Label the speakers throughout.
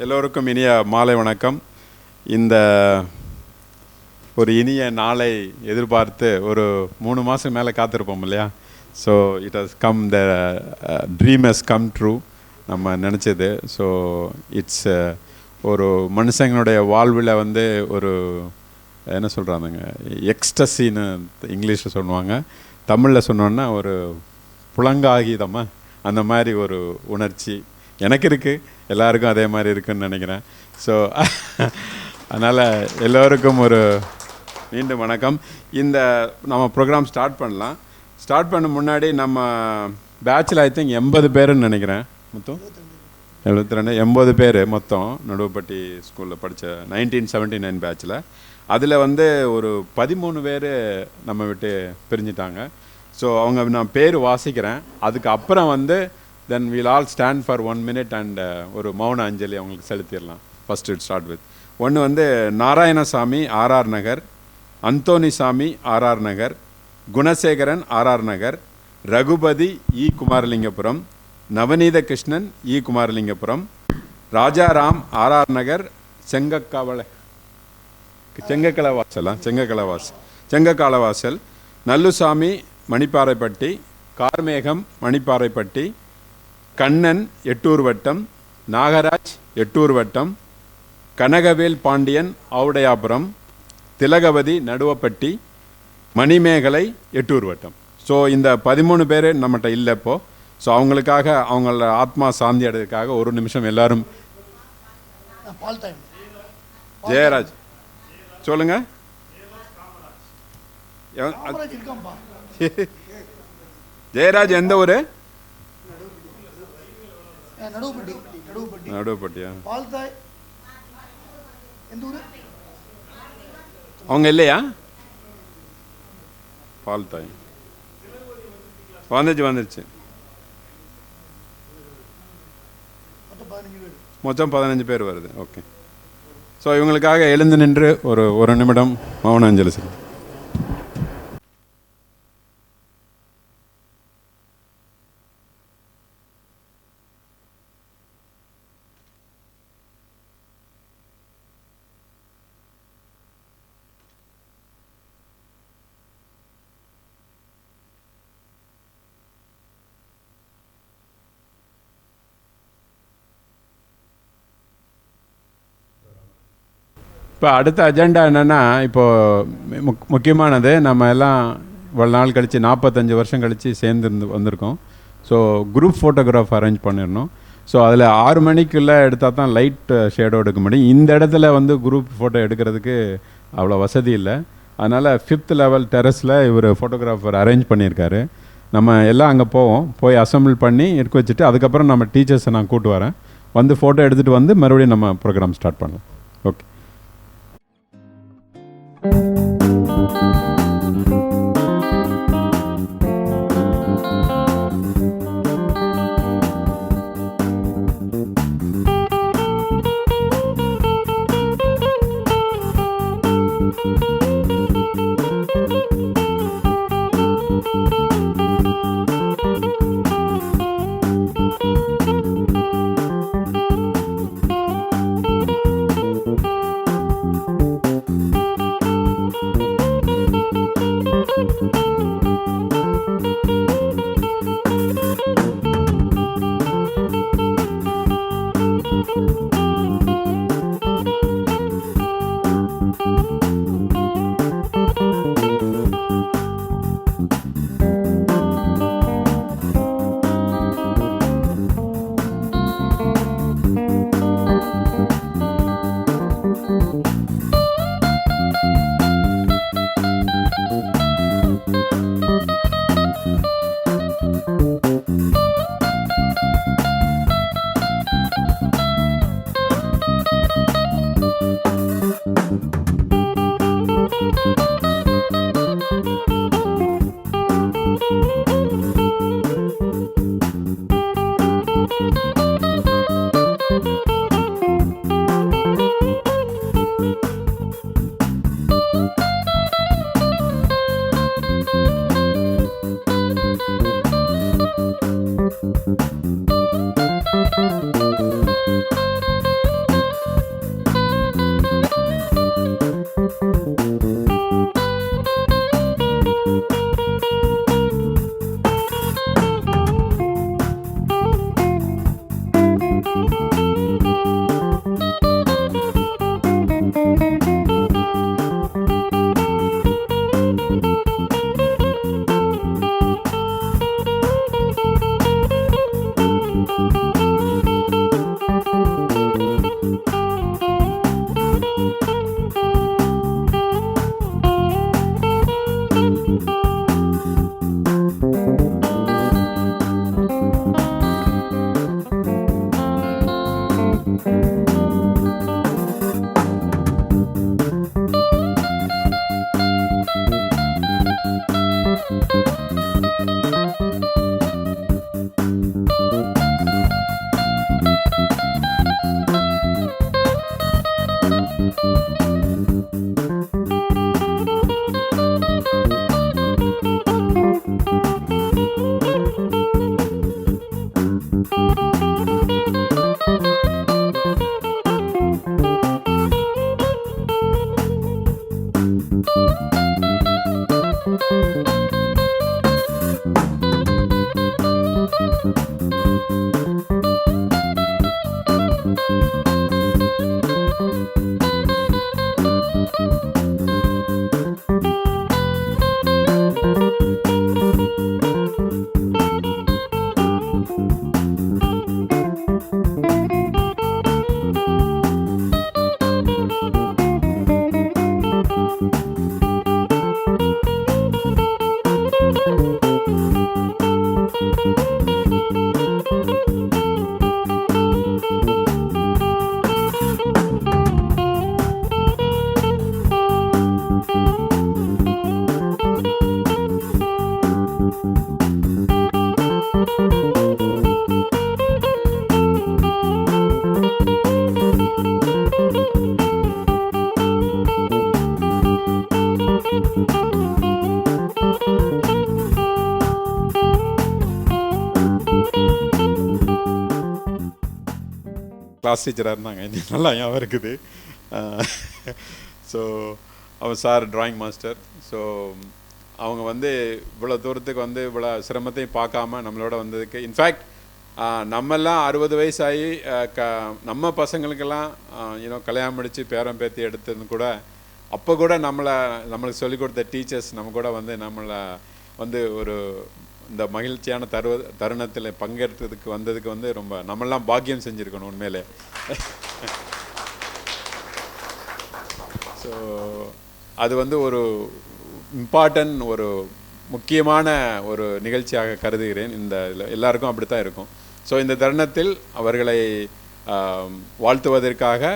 Speaker 1: எல்லோருக்கும் இனிய மாலை வணக்கம். இந்த ஒரு இனிய நாளை எதிர்பார்த்து ஒரு 3 மாதம் மேலே காத்திருப்போம் இல்லையா? So it has come, the dream has come true. நம்ம நினச்சது. ஸோ இட்ஸ் ஒரு மனுஷங்களுடைய வாழ்வில் ஒரு என்ன சொல்கிறாங்க, எக்ஸ்டசின்னு இங்கிலீஷில் சொல்லுவாங்க. தமிழில் சொன்னோன்னா ஒரு புலங்காகிதமாக அந்த மாதிரி ஒரு உணர்ச்சி எனக்கு இருக்குது. எல்லாருக்கும் அதே மாதிரி இருக்குதுன்னு நினைக்கிறேன். ஸோ அதனால் எல்லோருக்கும் ஒரு மீண்டும் வணக்கம். இந்த நம்ம ப்ரோக்ராம் ஸ்டார்ட் பண்ணலாம். ஸ்டார்ட் பண்ண முன்னாடி நம்ம பேட்சில் ஐ திங்க் 80 பேருன்னு நினைக்கிறேன். மொத்தம் 72 80 பேர் மொத்தம் நடுவுப்பட்டி ஸ்கூலில் படித்த 1979 பேட்சில். அதில் ஒரு 13 பேர் நம்ம விட்டு பிரிஞ்சிட்டாங்க. ஸோ அவங்க நான் பேர் வாசிக்கிறேன். அதுக்கு அப்புறம் then we'll all stand for 1 minute and ஒரு மௌன அஞ்சலி அவங்களுக்கு செலுத்திடலாம். ஃபஸ்ட்டு இட் ஸ்டார்ட் வித் ஒன்று நாராயணசாமி ஆர்ஆர் நகர், அந்தோனிசாமி ஆர்ஆர் நகர், குணசேகரன் ஆர்ஆர் நகர், ரகுபதி குமாரலிங்கபுரம், நவநீத கிருஷ்ணன் குமாரலிங்கபுரம், ராஜாராம் ஆர்ஆர் நகர், செங்கக்கலவாசல், நல்லுசாமி மணிப்பாறைப்பட்டி, கார்மேகம் மணிப்பாறைப்பட்டி, கண்ணன் எட்டூர் வட்டம், நாகராஜ் எட்டூர் வட்டம், கனகவேல் பாண்டியன் ஆவுடையாபுரம், திலகவதி நடுவப்பட்டி, மணிமேகலை எட்டூர் வட்டம். ஸோ இந்த 13 பேர் நம்மகிட்ட இல்லை இப்போது. ஸோ அவங்களுக்காக அவங்கள ஆத்மா சாந்தி அடைறதுக்காக ஒரு நிமிஷம் எல்லாரும். ஜெயராஜ் சொல்லுங்க. ஜெயராஜ் எந்த ஊர்? நடுவுப்பட்டியா? அவங்க இல்லையா? பால்தாய் வந்துருச்சு. மொத்தம் 15 பேர் வருது. ஓகே. ஸோ இவங்களுக்காக எழுந்து நின்று ஒரு நிமிடம் மௌன அஞ்சலி செலுத்து. இப்போ அடுத்த அஜெண்டா என்னென்னா, இப்போது முக்கியமானது நம்ம எல்லாம் இவ்வளோ நாள் கழித்து 45 வருஷம் கழித்து சேர்ந்து வந்திருக்கோம். ஸோ குரூப் ஃபோட்டோகிராஃப் அரேஞ்ச் பண்ணிடணும். ஸோ அதில் 6 மணிக்குள்ளே எடுத்தால் தான் லைட் ஷேடோ எடுக்க முடியும். இந்த இடத்துல குரூப் ஃபோட்டோ எடுக்கிறதுக்கு அவ்வளோ வசதி இல்லை. அதனால் 5th லெவல் டெரஸில் இவர் ஃபோட்டோகிராஃபர் அரேஞ்ச் பண்ணியிருக்காரு. நம்ம எல்லாம் அங்கே போய் அசம்பிள் பண்ணி எடுக்க வச்சுட்டு அதுக்கப்புறம் நம்ம டீச்சர்ஸை நான் கூப்பிட்டு வரேன். ஃபோட்டோ எடுத்துகிட்டு மறுபடியும் நம்ம ப்ரோக்ராம் ஸ்டார்ட் பண்ணலாம். ஓகே. கிளாஸ் டீச்சராக இருந்தாங்க, நல்லா ஞாபகம் இருக்குது. ஸோ அவர் சார் ட்ராயிங் மாஸ்டர். ஸோ அவங்க வந்து இவ்வளோ தூரத்துக்கு வந்து இவ்வளோ சிரமத்தையும் பார்க்காம நம்மளோட வந்ததுக்கு, இன்ஃபேக்ட் நம்மெல்லாம் 60 வயசாகி நம்ம பசங்களுக்கெல்லாம் கல்யாணம் முடித்து பேரம் பேத்தி எடுத்தது கூட, அப்போ கூட நம்மளுக்கு சொல்லிக் கொடுத்த டீச்சர்ஸ் நம்ம கூட வந்து நம்மளை வந்து ஒரு இந்த மகிழ்ச்சியான தருணத்தில் பங்கேற்றதுக்கு வந்ததுக்கு வந்து ரொம்ப நம்மெல்லாம் பாக்கியம் செஞ்சுருக்கணும் உண்மையிலே. ஸோ அது வந்து ஒரு இம்பார்ட்டன்ட், ஒரு முக்கியமான ஒரு நிகழ்ச்சியாக கருதுகிறேன். இந்த எல்லாருக்கும் அப்படி தான் இருக்கும். ஸோ இந்த தருணத்தில் அவர்களை வாழ்த்துவதற்காக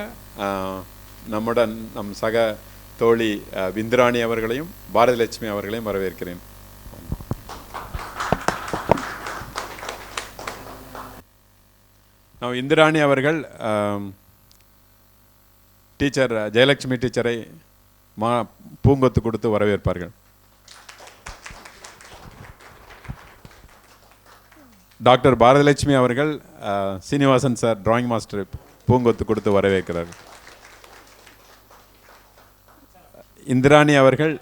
Speaker 1: நம்முடன் நம் சக தோழி இந்திராணி அவர்களையும் பாரதிலட்சுமி அவர்களையும் வரவேற்கிறேன். நான் இந்திராணி அவர்கள் டீச்சர் ஜெயலட்சுமி டீச்சரை பூங்கொத்து கொடுத்து வரவேற்பார்கள். டாக்டர் பாரதிலட்சுமி அவர்கள் சீனிவாசன் சார் டிராயிங் மாஸ்டர் பூங்கொத்து கொடுத்து வரவேற்கிறார்கள். இந்திராணி அவர்கள்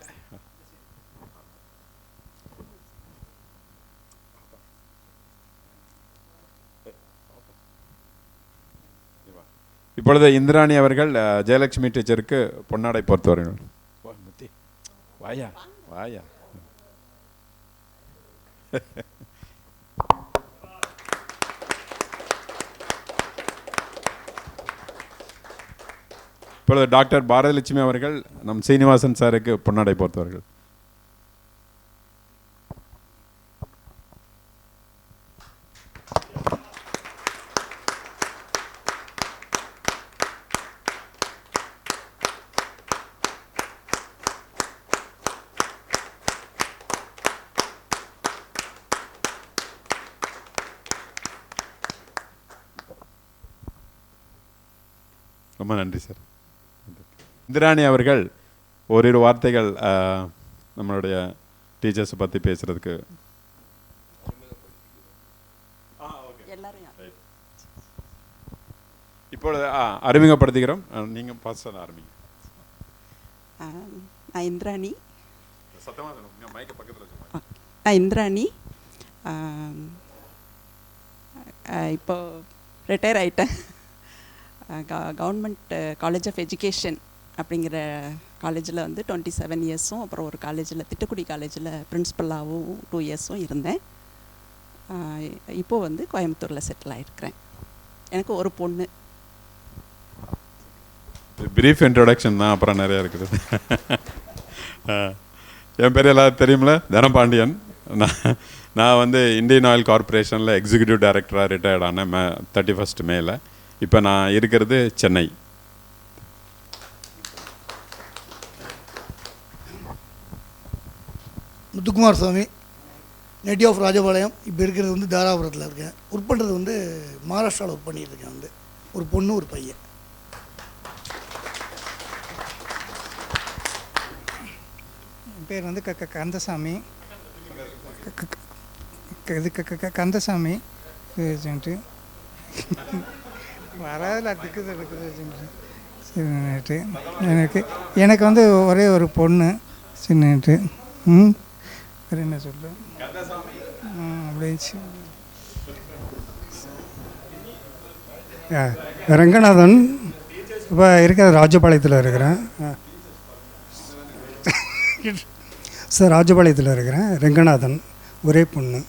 Speaker 1: இப்பொழுது இந்திராணி அவர்கள் ஜெயலட்சுமி டீச்சருக்கு பொன்னாடை பொறுத்தவர்கள். வாயா வாயா. இப்பொழுது டாக்டர் பாரதிலட்சுமி அவர்கள் நம் சீனிவாசன் சாருக்கு பொன்னாடை பொறுத்தவர்கள். ரொம்ப நன்றி சார். இந்திராணி அவர்கள் ஓரிரு வார்த்தைகள் நம்மளுடைய டீச்சர்ஸை பற்றி பேசுகிறதுக்கு. இப்பொழுது அறிமுகப்படுத்திக்கிறோம். நீங்கள் பாஸ்ட் ஆரம்பிங்க.
Speaker 2: நான் இந்திராணி. இந்திராணி இப்போ ரிட்டையர் ஆகிட்டேன். கவர்மெண்ட் காலேஜ் ஆஃப் எஜுகேஷன் அப்படிங்கிற காலேஜில் வந்து 27 இயர்ஸும், அப்புறம் ஒரு காலேஜில் திட்டுக்குடி காலேஜில் பிரின்ஸிபலாகவும் 2 இயர்ஸும் இருந்தேன். இப்போது வந்து கோயம்புத்தூரில் செட்டில் ஆகிருக்கிறேன். எனக்கு ஒரு பொண்ணு.
Speaker 1: பிரீஃப் இன்ட்ரோடக்ஷன் தான், அப்புறம் நிறையா இருக்குது. என் பேர் எல்லாரும் தெரியுமில்ல, தனபாண்டியன். நான் வந்து இந்தியன் ஆயில் கார்பரேஷனில் எக்ஸிக்யூட்டிவ் டைரக்டராக ரிட்டையர்ட் ஆனேன் 31 மேல. இப்போ நான் இருக்கிறது சென்னை.
Speaker 3: முத்துக்குமார் சாமி, நேட்டிவ் ஆஃப் ராஜபாளையம். இப்போ இருக்கிறது வந்து தாராபுரத்தில் இருக்கேன். ஒர்க் பண்ணுறது வந்து மகாராஷ்டிராவில் ஒர்க் பண்ணிட்டு இருக்கேன். வந்து ஒரு பொண்ணு ஒரு பையன்.
Speaker 4: என் பேர் வந்து கந்தசாமி. கந்தசாமி வராதில் அதுக்கு சின்னட்டு எனக்கு வந்து ஒரே ஒரு பொண்ணு சின்னட்டு. வேறு என்ன சொல்ல அப்படியே. ரங்கநாதன், இப்போ இருக்கிற ராஜபாளையத்தில் இருக்கிறேன் சார். ராஜபாளையத்தில் இருக்கிறேன். ரங்கநாதன், ஒரே பொண்ணு.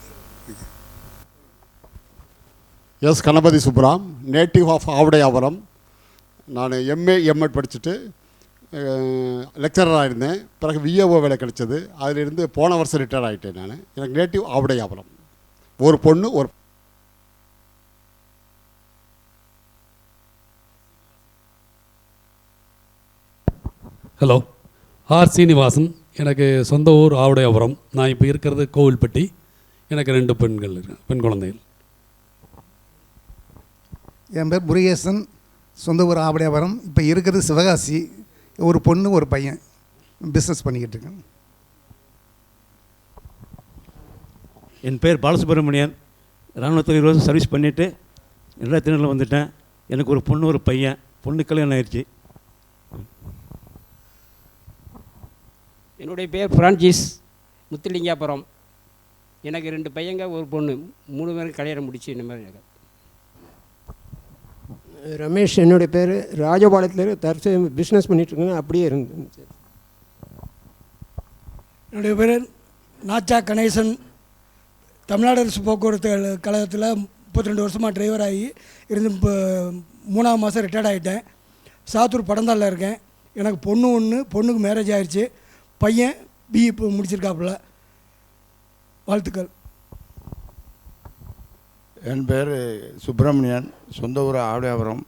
Speaker 5: S Ganapathi Subram, native of Avudaiyapuram. நான் எம்ஏ எம்எட் படிச்சுட்டு லெக்சராக இருந்தேன். பிறகு விஏஓ வேலை கிடைச்சது. அதிலிருந்து போன வருஷம் ரிட்டையர் ஆகிட்டேன். நான் எனக்கு நேட்டிவ் ஆவுடையாபுரம். ஒரு பொண்ணு ஒரு.
Speaker 6: Hello, R Srinivasan. எனக்கு சொந்த ஊர் ஆவுடையாபுரம். நான் இப்போ இருக்கிறது கோவில்பட்டி. எனக்கு 2 பெண்கள் பெண் குழந்தைகள்.
Speaker 7: என் பேர் முருகேசன், சொந்த ஊர் ஆவுடையாபுரம். இப்போ இருக்கிறது சிவகாசி. ஒரு பொண்ணு ஒரு பையன். பிஸ்னஸ் பண்ணிக்கிட்டு இருக்கேன்.
Speaker 8: என் பேர் பாலசுப்ரமணியன். இராணுவத்தில் 20 வருஷம் சர்வீஸ் பண்ணிவிட்டு 2007 வந்துட்டேன். எனக்கு ஒரு பொண்ணு ஒரு பையன். பொண்ணு கல்யாணம் ஆயிடுச்சு.
Speaker 9: என்னுடைய பேர் ஃப்ரான்சிஸ் முத்துலிங்காபுரம். எனக்கு 2 பையங்க ஒரு பொண்ணு. 3 பேரும் கல்யாணம் முடிச்சு இந்த மாதிரி எனக்கு.
Speaker 10: ரமேஷ், என்னுடைய பேர். ராஜபாளையத்தில் தரிசு பிஸ்னஸ் பண்ணிகிட்ருக்கேன். அப்படியே இருந்தேன்.
Speaker 3: என்னுடைய பேர் நாச்சா கணேசன். தமிழ்நாடு அரசு போக்குவரத்து கழகத்தில் 32 வருஷமாக டிரைவர் ஆகி இருந்து இப்போ 3ஆம் மாதம் ரிட்டையர்ட் ஆகிட்டேன். சாத்தூர் படந்தாலில் இருக்கேன். எனக்கு பொண்ணு ஒன்று, பொண்ணுக்கு மேரேஜ் ஆகிடுச்சு. பையன் பிஇ இப்போ முடிச்சிருக்காப்புல. வாழ்த்துக்கள்.
Speaker 11: என் பேர் சுப்பிரமணியன், சொந்த ஊர் ஆவுடையாபுரம்.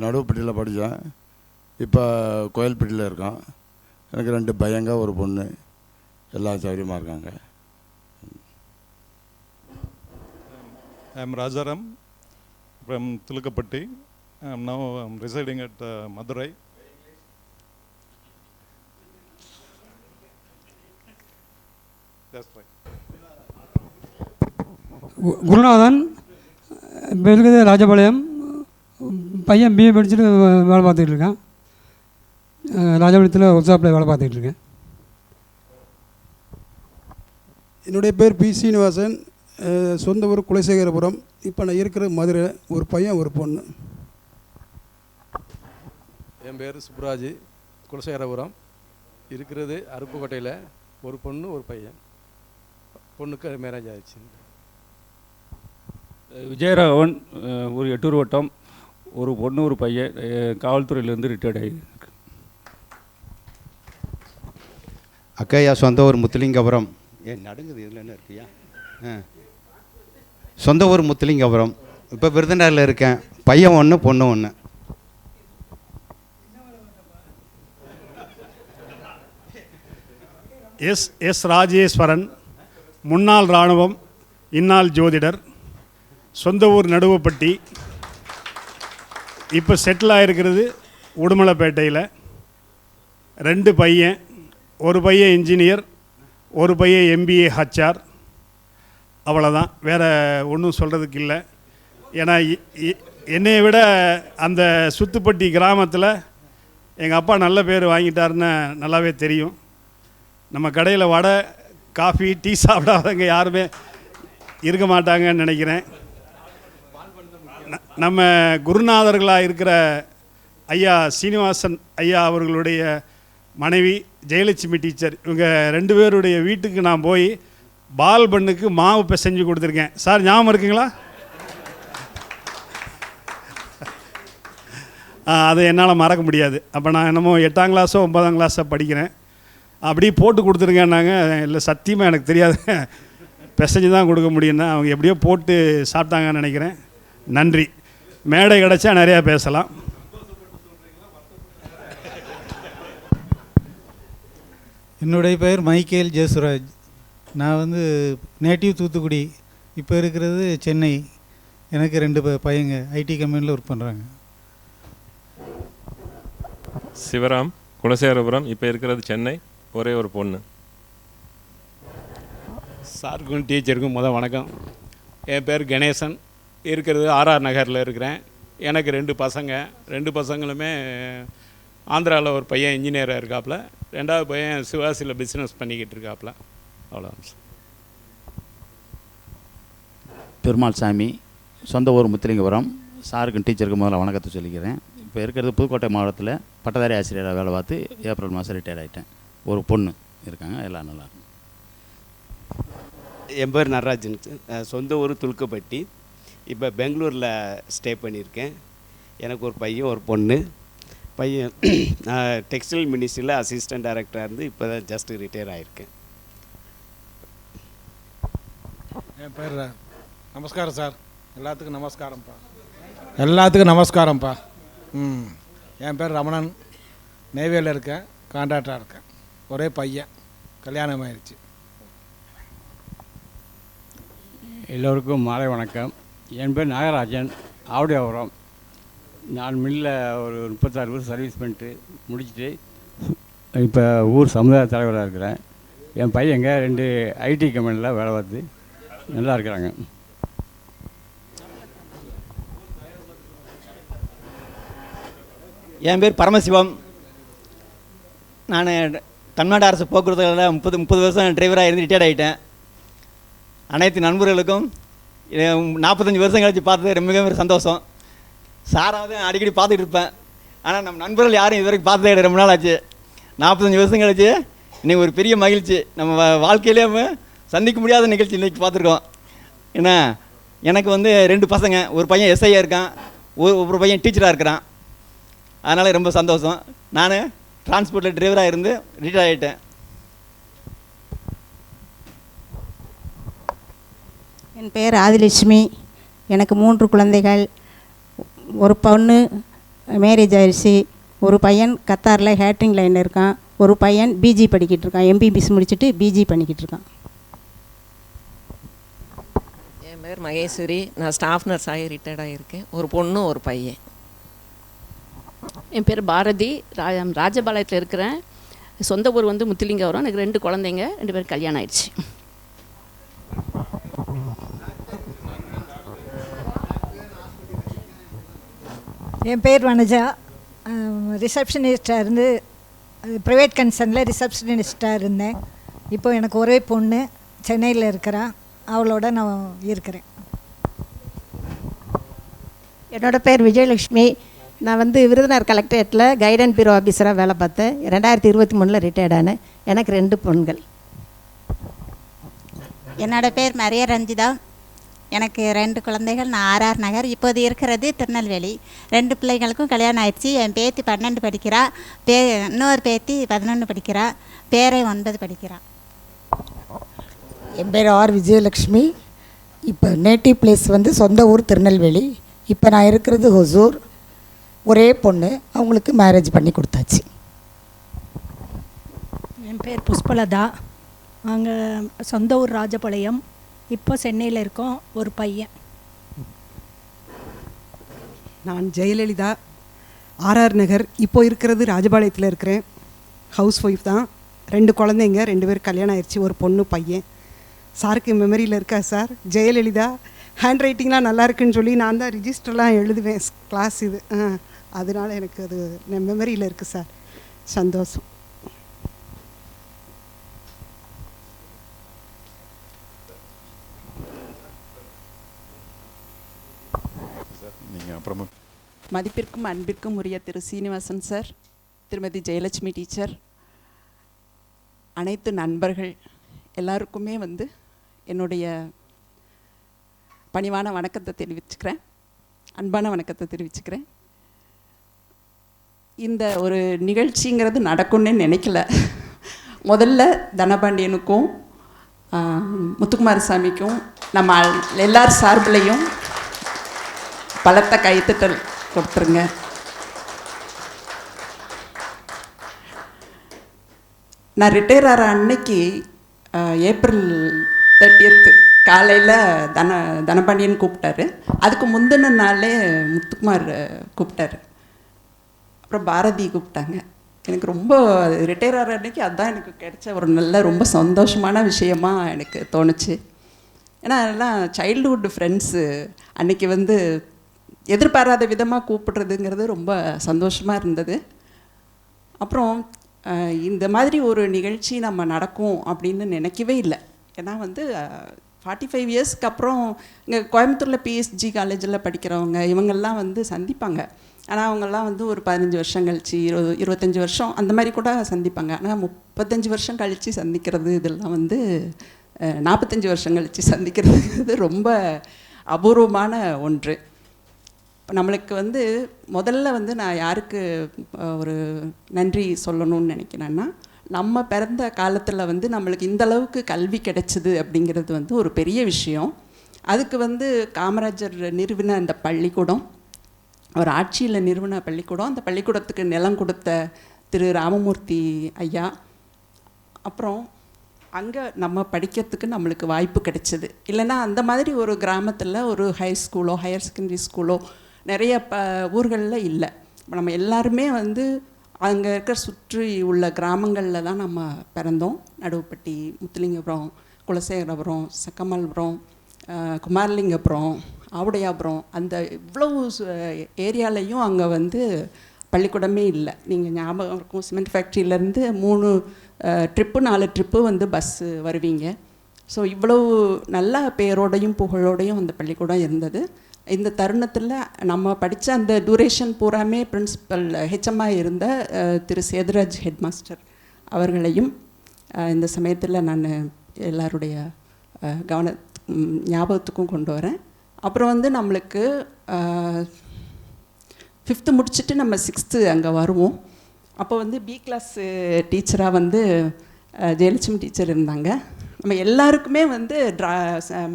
Speaker 11: நடுவுப்பட்டியில் படித்தேன். இப்போ கோயில்பட்டியில் இருக்கோம். எனக்கு 2 பையங்க ஒரு பொண்ணு. எல்லா சௌகரியமாக இருக்காங்க.
Speaker 12: I am Rajaram from Tulukapatti. I am now residing at Madurai. That's right.
Speaker 13: குருநாதன், இப்போ இருக்கிறது ராஜபாளையம். பையன் பிஏ படிச்சுட்டு வேலை பார்த்துக்கிட்டு இருக்கேன். ராஜபாளையத்தில் ஒர்க் ஷாப்பில் வேலை பார்த்துக்கிட்டு இருக்கேன்.
Speaker 14: என்னுடைய பேர் பி சீனிவாசன், சொந்த ஊர் குலசேகரபுரம். இப்போ நான் இருக்கிற மதுரை. ஒரு பையன் ஒரு பொண்ணு.
Speaker 15: என் பேர் சுப்ராஜ், குலசேகரபுரம். இருக்கிறது அருப்புக்கோட்டையில். ஒரு பொண்ணு ஒரு பையன். பொண்ணுக்கு மேரேஜ் ஆயிடுச்சு.
Speaker 16: விஜயராகவன், ஒரு 8 வட்டம். ஒரு பொண்ணு ஒரு பையன். காவல்துறையிலேருந்து ரிட்டையர்ட் ஆகிருக்கு.
Speaker 17: அக்கையா, சொந்த ஊர் முத்துலிங்கபுரம். நடுங்குது, இதில் என்ன இருக்குயா? சொந்த ஊர் முத்துலிங்கபுரம். இப்போ விருதுநகரில் இருக்கேன். பையன் 1 பொண்ணு 1.
Speaker 18: எஸ் ராஜேஸ்வரன், முன்னாள் இராணுவம், இந்நாள் ஜோதிடர். சொந்த ஊர் நடுவுப்பட்டி. இப்போ செட்டில் ஆகிருக்கிறது உடுமலைப்பேட்டையில். 2 பையன். ஒரு பையன் இன்ஜினியர், ஒரு பையன் MBA HR. அவ்வளோதான், வேறு ஒன்றும் சொல்கிறதுக்கு இல்லை. ஏன்னா என்னை விட அந்த சுத்துப்பட்டி கிராமத்தில் எங்கள் அப்பா நல்ல பேர் வாங்கிட்டாருன்னு நல்லாவே தெரியும். நம்ம கடையில் வடை, காஃபி, டீ சாப்பிடாதவங்க யாருமே இருக்க மாட்டாங்கன்னு நினைக்கிறேன். நம்ம குருநாதர்களாக இருக்கிற ஐயா சீனிவாசன் ஐயா அவர்களுடைய மனைவி ஜெயலட்சுமி டீச்சர், இவங்க 2 பேருடைய வீட்டுக்கு நான் போய் பால் பண்ணுக்கு மாவு பிசைஞ்சு கொடுத்துருக்கேன். சார் ஞாபகம் இருக்குங்களா? அதை என்னால் மறக்க முடியாது. அப்போ நான் என்னமோ 8ஆம் கிளாஸோ 9ஆம் கிளாஸோ படிக்கிறேன். அப்படியே போட்டு கொடுத்துருங்கன்னாங்க. இல்லை சத்தியமாக எனக்கு தெரியாது, பிசைஞ்சு தான் கொடுக்க முடியும்னா அவங்க எப்படியோ போட்டு சாப்பிட்டாங்கன்னு நினைக்கிறேன். நன்றி. மேடை கிடச்சா நிறையா பேசலாம்.
Speaker 19: என்னுடைய பெயர் மைக்கேல் ஜெயசுராஜ். நான் நேட்டிவ் தூத்துக்குடி. இப்போ இருக்கிறது சென்னை. எனக்கு 2 பையங்க ஐடி கம்பெனியில் ஒர்க் பண்ணுறாங்க.
Speaker 20: சிவராம், குலசேகரபுரம். இப்போ இருக்கிறது சென்னை. ஒரே ஒரு பொண்ணு.
Speaker 21: சாருக்கும் டீச்சருக்கும் வணக்கம். என் பேர் கணேசன். இருக்கிறது RR நகரில் இருக்கிறேன்.
Speaker 18: எனக்கு 2 பசங்க. 2 பசங்களுமே ஆந்திராவில் ஒரு பையன் இன்ஜினியராக இருக்காப்புல, 2வது பையன் சிவாசியில் பிஸ்னஸ் பண்ணிக்கிட்டு இருக்காப்புல. அவ்வளோதான் சார்.
Speaker 21: பெருமாள் சாமி, சொந்த ஊர் முத்துலிங்கபுரம். சாருக்கும் டீச்சருக்கும் முதல்ல வணக்கத்தை சொல்லிக்கிறேன். இப்போ இருக்கிறது புதுக்கோட்டை மாவட்டத்தில் பட்டதாரி ஆசிரியராக வேலை பார்த்து ஏப்ரல் மாதம் ரிட்டையர்ட் ஆகிட்டேன். ஒரு பொண்ணு இருக்காங்க, எல்லாம் நல்லா இருக்கும்.
Speaker 22: என் பேர் நடராஜன், சொந்த ஊர் துலுக்கப்பட்டி. இப்போ பெங்களூரில் ஸ்டே பண்ணியிருக்கேன். எனக்கு ஒரு பையன் ஒரு பொண்ணு. பையன் நான் டெக்ஸ்டைல் மினிஸ்ட்ரியில் அசிஸ்டன்ட் டைரக்டராக இருந்து இப்போ தான் ஜஸ்ட்டு ரிட்டையர் ஆகியிருக்கேன்.
Speaker 23: என் பேர் நமஸ்காரம் சார். எல்லாத்துக்கும் நமஸ்காரம்ப்பா. எல்லாத்துக்கும் நமஸ்காரம்ப்பா. என் பேர் ரமணன். நெய்வேலியில் இருக்கேன், கான்ட்ராக்டராக இருக்கேன். ஒரே பையன், கல்யாணம் ஆயிடுச்சு.
Speaker 9: எல்லோருக்கும் மாலை வணக்கம். என் பேர் நாகராஜன், ஆவடியாபுரம். நான் மில்லில் ஒரு 36 வருஷம் சர்வீஸ் பண்ணிட்டு முடிச்சுட்டு இப்போ ஊர் சமுதாய தலைவராக இருக்கிறேன். என் பையங்க 2 ஐடி கம்பெனியில் வேலை பார்த்து நல்லா இருக்கிறாங்க.
Speaker 24: என் பேர் பரமசிவம். நான் தமிழ்நாடு அரசு போக்குவரத்துகளில் 30 வருஷம் டிரைவராக இருந்து ரிட்டையர்ட் ஆகிட்டேன். அனைத்து நண்பர்களுக்கும் 45 வருஷம் கழிச்சு பார்த்தது மிகவும் சந்தோஷம். சாராவது அடிக்கடி பார்த்துட்டு இருப்பேன், ஆனால் நம்ம நண்பர்கள் யாரும் இது வரைக்கும் பார்த்ததே கிடையாது. ரொம்ப நாள் ஆச்சு. 45 வருஷம் கழிச்சு இன்றைக்கி ஒரு பெரிய மகிழ்ச்சி. நம்ம வாழ்க்கையிலே சந்திக்க முடியாத நிகழ்ச்சி இன்றைக்கி பார்த்துருக்கோம். ஏன்னா எனக்கு 2 பசங்க. ஒரு பையன் எஸ்ஐயாக இருக்கான், ஒரு பையன் டீச்சராக இருக்கிறான். அதனால் ரொம்ப சந்தோஷம். நான் டிரான்ஸ்போர்ட்டில் டிரைவராக இருந்து ரிட்டையர் ஆகிட்டேன்.
Speaker 25: என் பேர் ஆதிலட்சுமி. எனக்கு 3 குழந்தைகள். ஒரு பொண்ணு மேரேஜ் ஆயிடுச்சு. ஒரு பையன் கத்தாரில் ஹேட்ரிங் லைனில் இருக்கான். ஒரு பையன் பிஜி படிக்கிட்டு இருக்கான். எம்பிபிஎஸ் முடிச்சுட்டு பிஜி பண்ணிக்கிட்டு இருக்கான்.
Speaker 26: என் பேர் மகேஸ்வரி. நான் ஸ்டாஃப் நர்ஸ் ஆகி ரிட்டையர்ட் ஆகியிருக்கேன். ஒரு பொண்ணு ஒரு பையன்.
Speaker 27: என் பேர் பாரதி. ராஜபாளையத்தில் இருக்கிறேன். சொந்த ஊர் முத்துலிங்கபுரம். எனக்கு 2 குழந்தைங்க, 2 பேர் கல்யாணம் ஆயிடுச்சு.
Speaker 28: என் பேர் வனஜா. ரிசப்ஷனிஸ்டாக இருந்து ப்ரைவேட் கன்சர்னில் ரிசப்ஷனிஸ்டாக இருந்தேன். இப்போ எனக்கு ஒரே பொண்ணு சென்னையில் இருக்கிறான். அவளோட நான் இருக்கிறேன்.
Speaker 29: என்னோடய பேர் விஜயலட்சுமி. நான் விருதுநகர் கலெக்டரேட்டில் கைடன்ஸ் பியூரோ ஆஃபீஸராக வேலை பார்த்தேன். 2023 ரிட்டையர்ட் ஆனேன். எனக்கு 2 பெண்கள்.
Speaker 30: என்னோடய பேர் மரிய ரஞ்சிதா. எனக்கு 2 குழந்தைகள். நான் ஆர்ஆர் நகர். இப்போது இருக்கிறது திருநெல்வேலி. 2 பிள்ளைங்களுக்கும் கல்யாணம் ஆயிடுச்சு. என் பேத்தி 12 படிக்கிறா. இன்னொரு பேத்தி 11 படிக்கிறா. பேரை 9 படிக்கிறா.
Speaker 31: என் பேர் ஆர் விஜயலட்சுமி. இப்போ நேட்டிவ் பிளேஸ் சொந்த ஊர் திருநெல்வேலி. இப்போ நான் இருக்கிறது ஹொசூர். ஒரே பொண்ணு, அவங்களுக்கு மேரேஜ் பண்ணி கொடுத்தாச்சு.
Speaker 32: என் பேர் புஷ்பலதா. நாங்கள் சொந்த ஊர் ராஜபாளையம். இப்போ சென்னையில் இருக்கோம். ஒரு பையன்.
Speaker 33: நான் ஜெயலலிதா, ஆர்ஆர் நகர். இப்போ இருக்கிறது ராஜபாளையத்தில் இருக்கிறேன். ஹவுஸ் ஒய்ஃப் தான். 2 குழந்தைங்க, 2 பேர் கல்யாணம் ஆயிடுச்சு. ஒரு பொண்ணு பையன். சாருக்கு மெமரியில் இருக்கா சார்? ஜெயலலிதா. ஹேண்ட் ரைட்டிங்லாம் நல்லா இருக்குன்னு சொல்லி நான் தான் ரிஜிஸ்டர்லாம் எழுதுவேன் கிளாஸ் இது. அதனால் எனக்கு அது மெமரியில் இருக்குது சார். சந்தோஷம்.
Speaker 2: மதிப்பிற்கும் அன்பிற்கும் உரிய திரு சீனிவாசன் சார், திருமதி ஜெயலட்சுமி டீச்சர், அனைத்து நண்பர்கள் எல்லாருக்குமே என்னுடைய பணிவான வணக்கத்தை தெரிவிச்சுக்கிறேன். அன்பான வணக்கத்தை தெரிவிச்சுக்கிறேன். இந்த ஒரு நிகழ்ச்சிங்கிறது நடக்கும்னு நினைக்கல. முதல்ல தனபாண்டியனுக்கும் முத்துக்குமாரசாமிக்கும் நம்ம எல்லார் சார்பிலையும் பலத்த கைத்தட்டல் கொடுத்துருங்க. நான் ரிட்டையர் ஆகிற அன்னைக்கு ஏப்ரல் 30 காலையில் தனபாண்டியன் கூப்பிட்டாரு. அதுக்கு முந்தின நாளே முத்துக்குமார் கூப்பிட்டாரு. அப்புறம் பாரதி கூப்பிட்டாங்க. எனக்கு ரொம்ப ரிட்டையர் ஆகிற அன்னைக்கு அதுதான் எனக்கு கிடைச்ச ஒரு நல்ல ரொம்ப சந்தோஷமான விஷயமாக எனக்கு தோணுச்சு. ஏன்னா அதெல்லாம் சைல்டுஹுட் ஃப்ரெண்ட்ஸு. அன்றைக்கி எதிர்பாராத விதமாக கூப்பிடுறதுங்கிறது ரொம்ப சந்தோஷமாக இருந்தது. அப்புறம் இந்த மாதிரி ஒரு நிகழ்ச்சி நம்ம நடக்கும் அப்படின்னு நினைக்கவே இல்லை. ஏன்னா வந்து 45 இயர்ஸ்க்கு அப்புறம் இங்கே கோயம்புத்தூரில் பிஎஸ்ஜி காலேஜில் படிக்கிறவங்க இவங்கெல்லாம் வந்து சந்திப்பாங்க. ஆனால் அவங்கெல்லாம் வந்து ஒரு 15 வருஷம் கழிச்சு 25 வருஷம் அந்த மாதிரி கூட சந்திப்பாங்க. ஆனால் 35 வருஷம் கழித்து சந்திக்கிறது இதெல்லாம் வந்து 45 வருஷம் கழித்து சந்திக்கிறது ரொம்ப அபூர்வமான ஒன்று. இப்போ நம்மளுக்கு வந்து முதல்ல வந்து நான் யாருக்கு ஒரு நன்றி சொல்லணும்னு நினைக்கிறேன்னா, நம்ம பிறந்த காலத்தில் வந்து நம்மளுக்கு இந்த அளவுக்கு கல்வி கிடைச்சிது அப்படிங்கிறது வந்து ஒரு பெரிய விஷயம். அதுக்கு வந்து காமராஜர் நிறுவின அந்த பள்ளிக்கூடம், அவர் ஆட்சியில் நிறுவன பள்ளிக்கூடம், அந்த பள்ளிக்கூடத்துக்கு நிலம் கொடுத்த திரு ராமமூர்த்தி ஐயா, அப்புறம் அங்கே நம்ம படிக்கிறதுக்கு நம்மளுக்கு வாய்ப்பு கிடைச்சிது. இல்லைன்னா அந்த மாதிரி ஒரு கிராமத்தில் ஒரு ஹை ஸ்கூலோ ஹையர் செகண்டரி ஸ்கூலோ நிறைய ஊர்களில் இல்லை. இப்போ நம்ம எல்லாருமே வந்து அங்கே இருக்கிற சுற்றி உள்ள கிராமங்களில் தான் நம்ம பிறந்தோம். நடுவுப்பட்டி, முத்துலிங்கபுரம், குலசேகரபுரம், சக்கமல்புரம், குமாரலிங்கபுரம், ஆவுடையாபுரம், அந்த இவ்வளவு ஏரியாலையும் அங்கே வந்து பள்ளிக்கூடமே இல்லை. நீங்கள் ஞாபகம் இருக்கும், சிமெண்ட் ஃபேக்ட்ரியிலேருந்து 3 ட்ரிப்பு 4 ட்ரிப்பு வந்து பஸ்ஸு வருவீங்க. ஸோ இவ்வளவு நல்ல பேரோடையும் புகழோடையும் அந்த பள்ளிக்கூடம் இருந்தது. இந்த தருணத்தில் நம்ம படித்த அந்த டியூரேஷன் பூராமே பிரின்சிபல் ஹெச்எம்மாக இருந்த திரு சேதுராஜ் ஹெட் மாஸ்டர் அவர்களையும் இந்த சமயத்தில் நான் எல்லாருடைய ஞாபகத்துக்கும் கொண்டு வரேன். அப்புறம் வந்து நம்மளுக்கு 5th முடிச்சுட்டு நம்ம 6th அங்கே வருவோம். அப்போ வந்து பி கிளாஸ் டீச்சராக வந்து ஜெயலட்சுமி டீச்சர் இருந்தாங்க. நம்ம எல்லாருக்குமே வந்து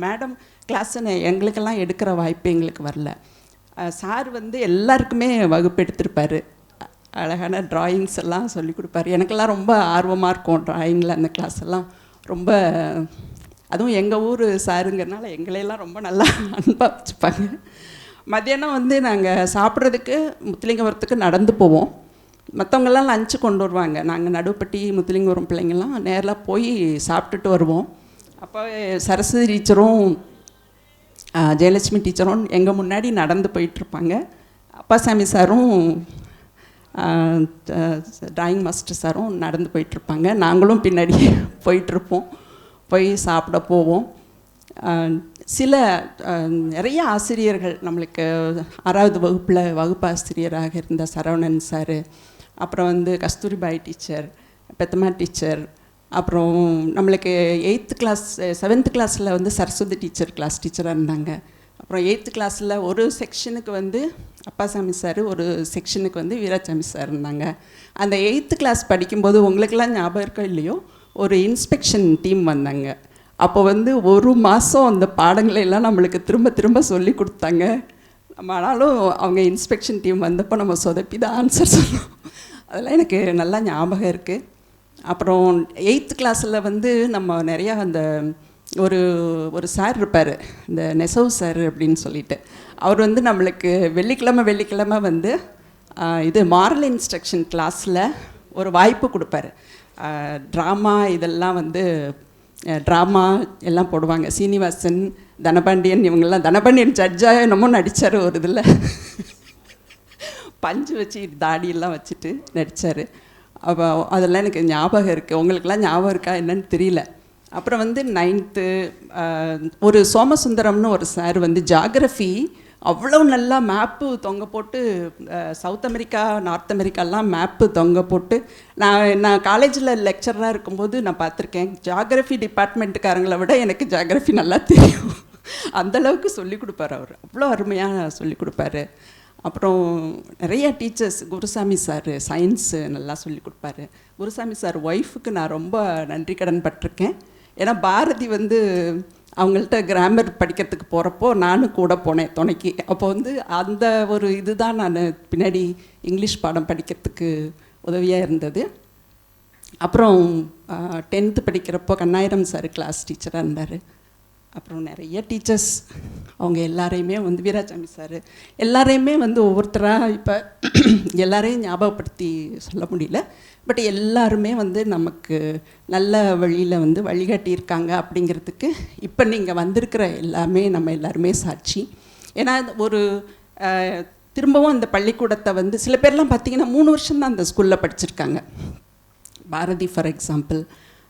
Speaker 2: மேடம் கிளாஸுன்னு எங்களுக்கெல்லாம் எடுக்கிற வாய்ப்பு எங்களுக்கு வரல. சார் வந்து எல்லாருக்குமே வகுப்பு எடுத்திருப்பார். அழகான ட்ராயிங்ஸ் எல்லாம் சொல்லி கொடுப்பாரு. எனக்கெல்லாம் ரொம்ப ஆர்வமாக இருக்கும் ட்ராயிங்கில். அந்த கிளாஸ் எல்லாம் ரொம்ப, அதுவும் எங்கள் ஊர் சாருங்கிறனால எங்களையெல்லாம் ரொம்ப நல்லா அன்பாக வச்சுப்பாங்க. மத்தியானம் வந்து நாங்கள் சாப்பிட்றதுக்கு முத்துலிங்கபுரத்துக்கு நடந்து போவோம். மற்றவங்கெல்லாம் லஞ்சு கொண்டு வருவாங்க. நாங்கள் நடுப்பட்டி முத்துலிங்கபுரம் பிள்ளைங்கள்லாம் நேரில் போய் சாப்பிட்டுட்டு வருவோம். அப்போ சரஸ்வதி டீச்சரும் ஜெயலட்சுமி டீச்சரும் எங்கள் முன்னாடி நடந்து போயிட்டுருப்பாங்க. அப்பாசாமி சாரும் டிராயிங் மாஸ்டர் சாரும் நடந்து போயிட்டுருப்பாங்க. நாங்களும் பின்னாடி போயிட்டுருப்போம். போய் சாப்பிட போவோம். சில நிறைய ஆசிரியர்கள் நம்மளுக்கு 6வது வகுப்பில் வகுப்பாசிரியராக இருந்த சரவணன் சார், அப்புறம் வந்து கஸ்தூரிபாய் டீச்சர், பெத்தம்மா டீச்சர், அப்புறம் நம்மளுக்கு 8th கிளாஸ் 7th கிளாஸில் வந்து சரஸ்வதி டீச்சர் கிளாஸ் டீச்சராக இருந்தாங்க. அப்புறம் 8th கிளாஸில் ஒரு செக்ஷனுக்கு வந்து அப்பாசாமி சார், ஒரு செக்ஷனுக்கு வந்து வீராசாமி சார் இருந்தாங்க. அந்த 8th கிளாஸ் படிக்கும்போது உங்களுக்கெல்லாம் ஞாபகம் இருக்கோ இல்லையோ, ஒரு இன்ஸ்பெக்ஷன் டீம் வந்தாங்க. அப்போ வந்து 1 மாதம் அந்த பாடங்களை எல்லாம் நம்மளுக்கு திரும்ப திரும்ப சொல்லி கொடுத்தாங்க. நம்ம ஆனாலும் அவங்க இன்ஸ்பெக்ஷன் டீம் வந்தப்போ நம்ம சொதப்பி தான் ஆன்சர் சொன்னோம். அதெல்லாம் எனக்கு நல்லா ஞாபகம் இருக்குது. அப்புறம் 8th கிளாஸில் வந்து நம்ம நிறையா அந்த ஒரு சார் இருப்பார், இந்த நெசவு சார் அப்படின்னு சொல்லிட்டு. அவர் வந்து நம்மளுக்கு வெள்ளிக்கிழமை வந்து இது மாரல் இன்ஸ்ட்ரக்ஷன் கிளாஸில் ஒரு வாய்ப்பு கொடுப்பாரு. ட்ராமா இதெல்லாம் வந்து ட்ராமா எல்லாம் போடுவாங்க. சீனிவாசன், தனபாண்டியன், இவங்கெல்லாம் தனபாண்டியன் ஜட்ஜாக என்னமோ நடித்தார் ஒரு இதில். பஞ்சு வச்சு தாடியெல்லாம் வச்சுட்டு நடித்தார். அப்போ அதெல்லாம் எனக்கு ஞாபகம் இருக்குது. உங்களுக்கெல்லாம் ஞாபகம் இருக்கா என்னன்னு தெரியல. அப்புறம் வந்து 9th ஒரு சோமசுந்தரம்னு ஒரு சார் வந்து ஜாகிரஃபி அவ்வளோ நல்லா மேப்பு தொங்க போட்டு, சவுத் அமெரிக்கா நார்த் அமெரிக்காலாம் மேப்பு தொங்க போட்டு, நான் காலேஜில் லெக்சராக இருக்கும்போது நான் பார்த்துருக்கேன். ஜாகிரஃபி டிபார்ட்மெண்ட்டுக்காரங்களை விட எனக்கு ஜாகிரஃபி நல்லா தெரியும். அந்தளவுக்கு சொல்லிக் கொடுப்பார் அவர். அவ்வளோ அருமையாக சொல்லிக் கொடுப்பாரு. அப்புறம் நிறைய டீச்சர்ஸ், குருசாமி சார் சயின்ஸு நல்லா சொல்லி கொடுப்பாரு. குருசாமி சார் ஒய்ஃபுக்கு நான் ரொம்ப நன்றி கடன் பட்டிருக்கேன். ஏன்னா பாரதி வந்து அவங்கள்ட்ட கிராமர் படிக்கிறதுக்கு போகிறப்போ நானும் கூட போனேன் துணைக்கு. அப்போ வந்து அந்த ஒரு இதுதான் நான் பின்னாடி இங்கிலீஷ் பாடம் படிக்கிறதுக்கு உதவியாக இருந்தது. அப்புறம் 10th படிக்கிறப்போ கண்ணாயிரம் சார் கிளாஸ் டீச்சராக இருந்தார். அப்புறம் நிறைய டீச்சர்ஸ், அவங்க எல்லாரையுமே வந்து வீராசாமி சார் எல்லாரையுமே வந்து ஒவ்வொருத்தராக இப்போ எல்லாரையும் ஞாபகப்படுத்தி சொல்ல முடியல. பட் எல்லாருமே வந்து நமக்கு நல்ல வழியில் வந்து வழிகாட்டியிருக்காங்க அப்படிங்கிறதுக்கு இப்போ நீங்கள் வந்திருக்கிற எல்லாமே நம்ம எல்லாருமே சாட்சி. ஏன்னா ஒரு திரும்பவும் அந்த பள்ளிக்கூடத்தை வந்து சில பேர்லாம் பார்த்திங்கன்னா 3 வருஷம்தான் அந்த ஸ்கூலில் படிச்சிருக்காங்க. Bharathi for example.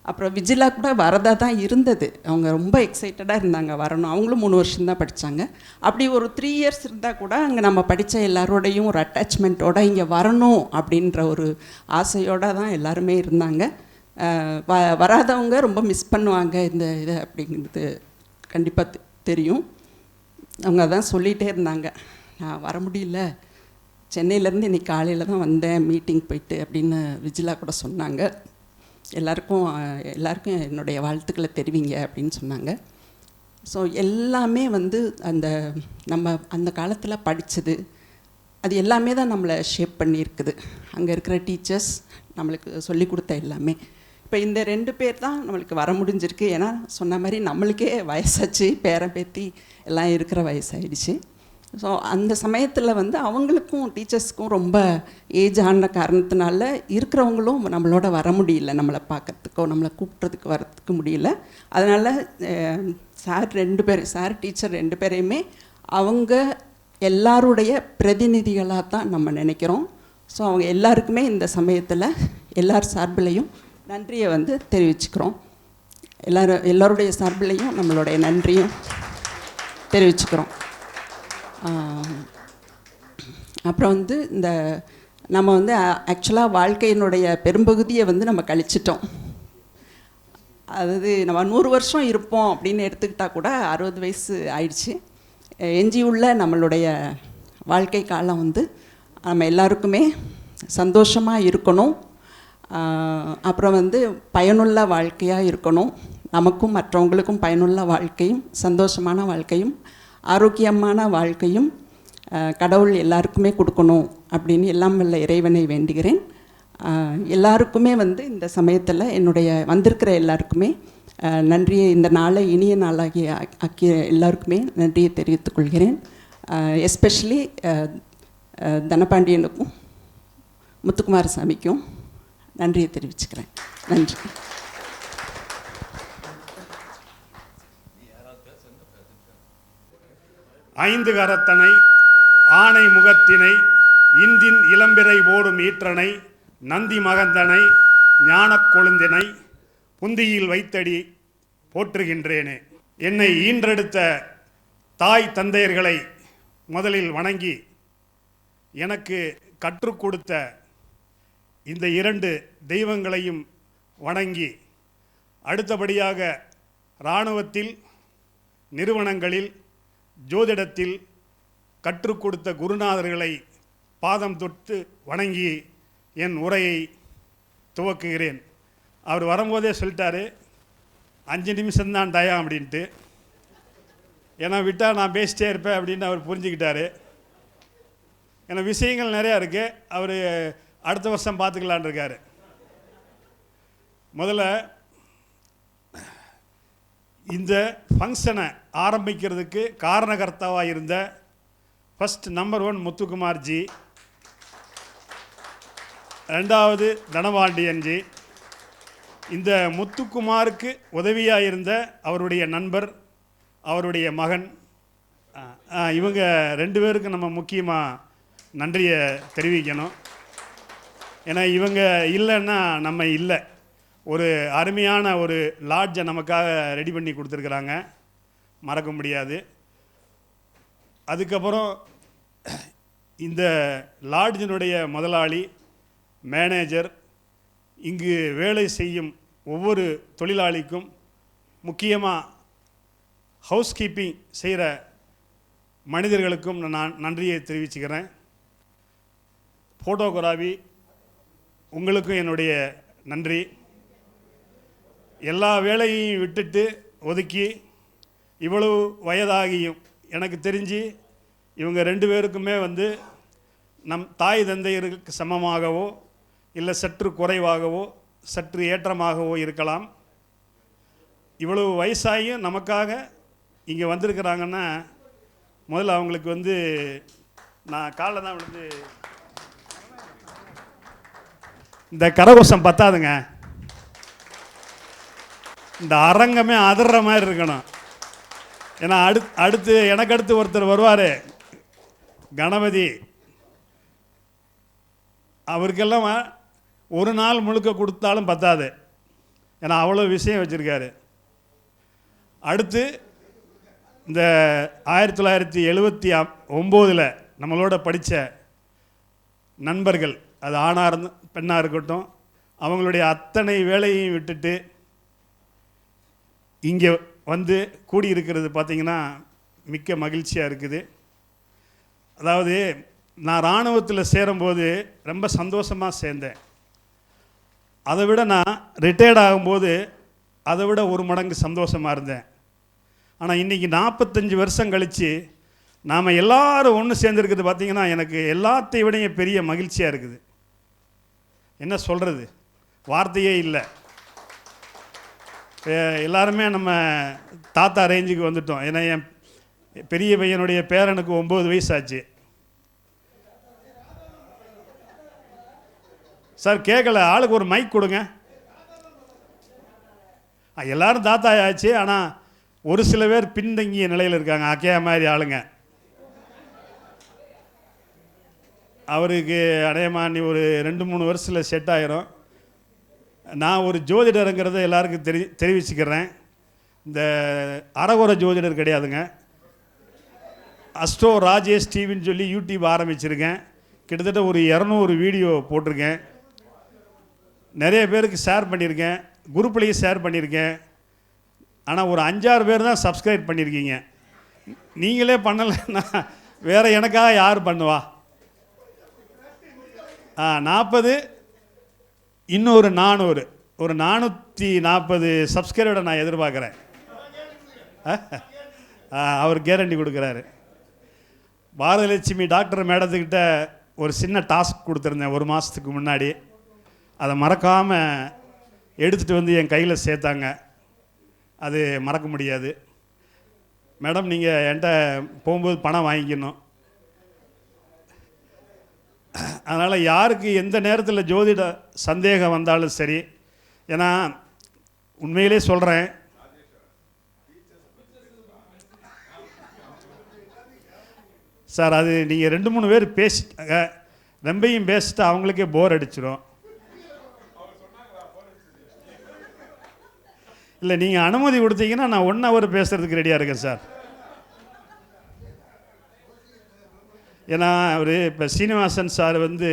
Speaker 2: அப்புறம் விஜிலா கூட வரதா தான் இருந்தது. அவங்க ரொம்ப எக்ஸைட்டடாக இருந்தாங்க வரணும். அவங்களும் 3 வருஷம்தான் படித்தாங்க. அப்படி ஒரு 3 இயர்ஸ் இருந்தால் கூட அங்கே நம்ம படித்த எல்லாரோடையும் ஒரு அட்டாச்மெண்ட்டோட இங்கே வரணும் அப்படின்ற ஒரு ஆசையோடு தான் எல்லாருமே இருந்தாங்க. வராதவங்க ரொம்ப மிஸ் பண்ணுவாங்க இந்த இதை அப்படிங்கிறது கண்டிப்பாக தெரியும். அவங்க அதான் சொல்லிகிட்டே இருந்தாங்க, நான் வர முடியல, சென்னையிலேருந்து இன்றைக்கி காலையில் தான் வந்தேன் மீட்டிங் போயிட்டு அப்படின்னு விஜிலா கூட சொன்னாங்க. எல்லாருக்கும் என்னுடைய வாழ்த்துக்களை தெரிவிங்க அப்படின்னு சொன்னாங்க. ஸோ எல்லாமே வந்து நம்ம அந்த காலத்தில் படித்தது அது எல்லாமே தான் நம்மளை ஷேப் பண்ணியிருக்குது. அங்கே இருக்கிற டீச்சர்ஸ் நம்மளுக்கு சொல்லி கொடுத்த எல்லாமே. இப்போ இந்த 2 பேர் தான் நம்மளுக்கு வர முடிஞ்சிருக்கு. ஏன்னா சொன்ன மாதிரி நம்மளுக்கே வயசாச்சு, பேரன் பேத்தி எல்லாம் இருக்கிற வயசாகிடுச்சு. ஸோ அந்த சமயத்தில் வந்து அவங்களுக்கும் டீச்சர்ஸ்க்கும் ரொம்ப ஏஜ் ஆன காரணத்தினால இருக்கிறவங்களும் நம்மளோட வர முடியல, நம்மளை பார்க்குறதுக்கோ நம்மளை கூப்பிட்றதுக்கு வரத்துக்கு முடியல. அதனால் சார் டீச்சர் 2 பேரையுமே அவங்க எல்லாருடைய பிரதிநிதிகளாக தான் நம்ம நினைக்கிறோம். ஸோ அவங்க எல்லாருக்குமே இந்த சமயத்தில் எல்லார் சார்பிலையும் நன்றியை வந்து தெரிவிச்சுக்கிறோம். எல்லாருடைய சார்பிலையும் நம்மளுடைய நன்றியும் தெரிவிச்சுக்கிறோம். அப்புறம் வந்து நம்ம வந்து ஆக்சுவலாக வாழ்க்கையினுடைய பெரும்பகுதியை வந்து நம்ம கழிச்சிட்டோம். அதாவது நம்ம 100 வருஷம் இருப்போம் அப்படின்னு எடுத்துக்கிட்டால் கூட 60 வயசு ஆயிடுச்சு. எஞ்சியுள்ள நம்மளுடைய வாழ்க்கை காலம் வந்து நம்ம எல்லாருக்குமே சந்தோஷமாக இருக்கணும். அப்புறம் வந்து பயனுள்ள வாழ்க்கையாக இருக்கணும். நமக்கும் மற்றவங்களுக்கும் பயனுள்ள வாழ்க்கையும் சந்தோஷமான வாழ்க்கையும் ஆரோக்கியமான வாழ்க்கையும் கடவுள் எல்லாருக்குமே கொடுக்கணும் அப்படின்னு எல்லாம் வல்ல இறைவனை வேண்டுகிறேன். எல்லாருக்குமே வந்து இந்த சமயத்தில் என்னுடைய வந்திருக்கிற எல்லாருக்குமே நன்றியை, இந்த நாளை இனிய நாளாகி ஆக்கிய எல்லாருக்குமே நன்றியை தெரிவித்துக் கொள்கிறேன். எஸ்பெஷலி தனபாண்டியனுக்கும் முத்துக்குமாரசாமிக்கும் நன்றியை தெரிவிச்சுக்கிறேன். நன்றி.
Speaker 18: ஐந்து கரத்தனை ஆணை முகத்தினை இந்தின் இளம்பிறை ஓடும் ஈற்றனை நந்தி மகந்தனை ஞானக் கொழுந்தினை புந்தியில் வைத்தடி போற்றுகின்றேனே. என்னை ஈன்றெடுத்த தாய் தந்தையர்களை முதலில் வணங்கி எனக்கு கற்றுக் கொடுத்த இந்த 2 தெய்வங்களையும் வணங்கி அடுத்தபடியாக இராணுவத்தில், நிறுவனங்களில், ஜோதிடத்தில் கற்றுக் கொடுத்த குருநாதர்களை பாதம் தொட்டு வணங்கி என் உரையை துவக்குகிறேன். அவர் வரும்போதே சொல்லிட்டாரு 5 நிமிஷம்தான் டயம் அப்படின்ட்டு. ஏன்னா விட்டால் நான் பேசிட்டே இருப்பேன் அப்படின்னு அவர் புரிஞ்சுக்கிட்டாரு. ஏன்னா விஷயங்கள் நிறையா இருக்குது. அவர் அடுத்த வருஷம் பார்த்துக்கலான் இருக்கார். முதல்ல இந்த ஃபங்க்ஷனை ஆரம்பிக்கிறதுக்கு காரணகர்த்தாவாக இருந்த ஃபஸ்ட் நம்பர் 1 முத்துக்குமார்ஜி, 2வது தனபாண்டியன்ஜி. இந்த முத்துக்குமாருக்கு உதவியாக இருந்த அவருடைய நண்பர், அவருடைய மகன், இவங்க 2 பேருக்கு நம்ம முக்கியமாக நன்றியை தெரிவிக்கணும். ஏன்னா இவங்க இல்லைன்னா நம்ம இல்லை. ஒரு அருமையான ஒரு லாட்ஜை நமக்காக ரெடி பண்ணி கொடுத்துருக்குறாங்க, மறக்க முடியாது. அதுக்கப்புறம் இந்த லாட்ஜினுடைய முதலாளி, மேனேஜர், இங்கு வேலை செய்யும் ஒவ்வொரு தொழிலாளிக்கும், முக்கியமாக ஹவுஸ் கீப்பிங் செய்கிற மனிதர்களுக்கும் நான் நன்றியை தெரிவிச்சுக்கிறேன். ஃபோட்டோகிராஃபி உங்களுக்கும் என்னுடைய நன்றி. எல்லா வேலையையும் விட்டுட்டு ஒதுக்கி இவ்வளவு வயதாகியும் எனக்கு தெரிஞ்சு இவங்க 2 பேருக்குமே வந்து நம் தாய் தந்தையருக்கு சமமாகவோ இல்லை சற்று குறைவாகவோ சற்று ஏற்றமாகவோ இருக்கலாம். இவ்வளவு வயசாகியும் நமக்காக இங்கே வந்திருக்கிறாங்கன்னா முதல்ல அவங்களுக்கு வந்து நான் காலைல தான் விழுந்து இந்த கரகோஷம் பத்தாதுங்க, இந்த அரங்கமே அதிர்ற மாதிரி இருக்கணும். ஏன்னா அடுத்து எனக்கு அடுத்து ஒருத்தர் வருவார், கணபதி அவருக்கெல்லாம் ஒரு நாள் முழுக்க கொடுத்தாலும் பத்தாது, ஏன்னா அவ்வளோ விஷயம் வச்சுருக்காரு. அடுத்து இந்த 1979 நம்மளோட படித்த நண்பர்கள், அது ஆணாக இருந்து பெண்ணாக இருக்கட்டும், அவங்களுடைய அத்தனை வேலையையும் விட்டுட்டு இங்கே வந்து கூடியிருக்கிறது பார்த்திங்கன்னா மிக்க மகிழ்ச்சியாக இருக்குது. அதாவது நான் இராணுவத்தில் சேரும்போது ரொம்ப சந்தோஷமாக சேர்ந்தேன். அதை விட நான் ரிட்டையர்ட் ஆகும்போது அதை விட ஒரு மடங்கு சந்தோஷமாக இருந்தேன். ஆனால் இன்றைக்கி 45 வருஷம் கழித்து நாம் எல்லோரும் ஒன்று சேர்ந்துருக்குது பார்த்திங்கன்னா எனக்கு எல்லாத்தை விடையும் பெரிய மகிழ்ச்சியாக இருக்குது. என்ன சொல்கிறது, வார்த்தையே இல்லை. எல்லாருமே நம்ம தாத்தா ரேஞ்சுக்கு வந்துட்டோம். ஏன்னா என் பெரிய பையனுடைய பேரனுக்கு 9 வயசாச்சு. சார் கேட்கல, ஆளுக்கு ஒரு மைக் கொடுங்க. எல்லாரும் தாத்தா ஆச்சு, ஆனால் ஒரு சில பேர் பின்தங்கிய நிலையில் இருக்காங்க. அக்கையா மாதிரி ஆளுங்க. அவருக்கு அடையமானி ஒரு 2-3 வருஷத்தில் செட் ஆகிரும். நான் ஒரு ஜோதிடருங்கிறத எல்லாருக்கும் தெரிவிச்சுக்கிறேன். இந்த அறகுறை ஜோதிடர் கிடையாதுங்க. அஸ்ட்ரோ ராஜேஷ் டிவின்னு சொல்லி யூடியூப் ஆரம்பிச்சிருக்கேன். கிட்டத்தட்ட ஒரு 200 வீடியோ போட்டிருக்கேன். நிறைய பேருக்கு ஷேர் பண்ணியிருக்கேன், குரூப்லேயும் ஷேர் பண்ணியிருக்கேன். ஆனால் ஒரு 5-6 பேர் தான் சப்ஸ்கிரைப் பண்ணியிருக்கீங்க. நீங்களே பண்ணலைன்னா வேறு எனக்காக யார் பண்ணுவா? 40 இன்னொரு 400 ஒரு 440 சப்ஸ்கிரைபரை நான் எதிர்பார்க்குறேன். அவர் கேரண்டி கொடுக்குறாரு. பாரதலட்சுமி டாக்டர் மேடத்துக்கிட்ட ஒரு சின்ன டாஸ்க் கொடுத்துருந்தேன் 1 மாதத்துக்கு முன்னாடி. அதை மறக்காமல் எடுத்துகிட்டு வந்து என் கையில் சேர்த்தாங்க. அது மறக்க முடியாது. மேடம், நீங்கள் என்கிட்ட போகும்போது பணம் வாங்கிக்கணும். அதனால் யாருக்கு எந்த நேரத்தில் ஜோதிட சந்தேகம் வந்தாலும் சரி, ஏன்னா உண்மையிலே சொல்கிறேன், சார் அது நீங்கள் 2-3 பேர் பேசிட்டாங்க, ரொம்பையும் பேசிட்டு அவங்களுக்கே போர் அடிச்சிடும். இல்லை, நீங்கள் அனுமதி கொடுத்தீங்கன்னா நான் 1 hour பேசுகிறதுக்கு ரெடியாக இருக்கேன் சார். ஏன்னா அவர் இப்போ சீனிவாசன் சார் வந்து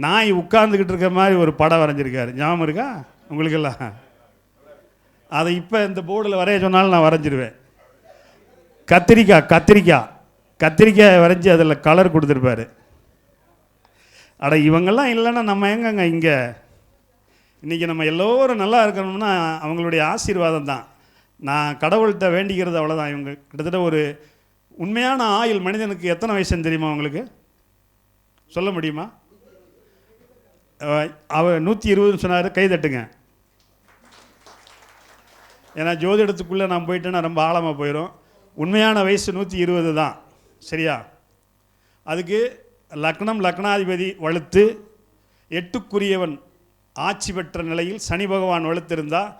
Speaker 18: நாய் உட்கார்ந்துக்கிட்டு இருக்க மாதிரி ஒரு படம் வரைஞ்சிருக்காரு. ஞாபகம் இருக்கா உங்களுக்கெல்லாம்? அதை இப்போ இந்த போர்டில் வரைய சொன்னாலும் நான் வரைஞ்சிருவேன். கத்திரிக்காய் வரைஞ்சி அதில் கலர் கொடுத்துருப்பாரு. அட இவங்கெல்லாம் இல்லைன்னா நம்ம எங்கங்க இங்கே? இன்றைக்கி நம்ம எல்லோரும் நல்லா இருக்கணும்னா அவங்களுடைய ஆசீர்வாதம் தான். நான் கடவுள்கிட்ட வேண்டிக்கிறது அவ்வளோதான். இவங்க கிட்டத்தட்ட ஒரு உண்மையான ஆயுள் மனிதனுக்கு எத்தனை வயசுன்னு தெரியுமா உங்களுக்கு? சொல்ல முடியுமா? அவர் 120 சொன்னார். கை தட்டுங்க. ஏன்னா ஜோதிடத்துக்குள்ளே நான் போயிட்டேன்னா ரொம்ப ஆழமாக போயிடும். உண்மையான வயசு 120 தான். சரியா? அதுக்கு லக்னம் லக்னாதிபதி வலுத்து 8க்குரியவன் ஆட்சி பெற்ற நிலையில் சனி பகவான் வலுத்திருந்தால்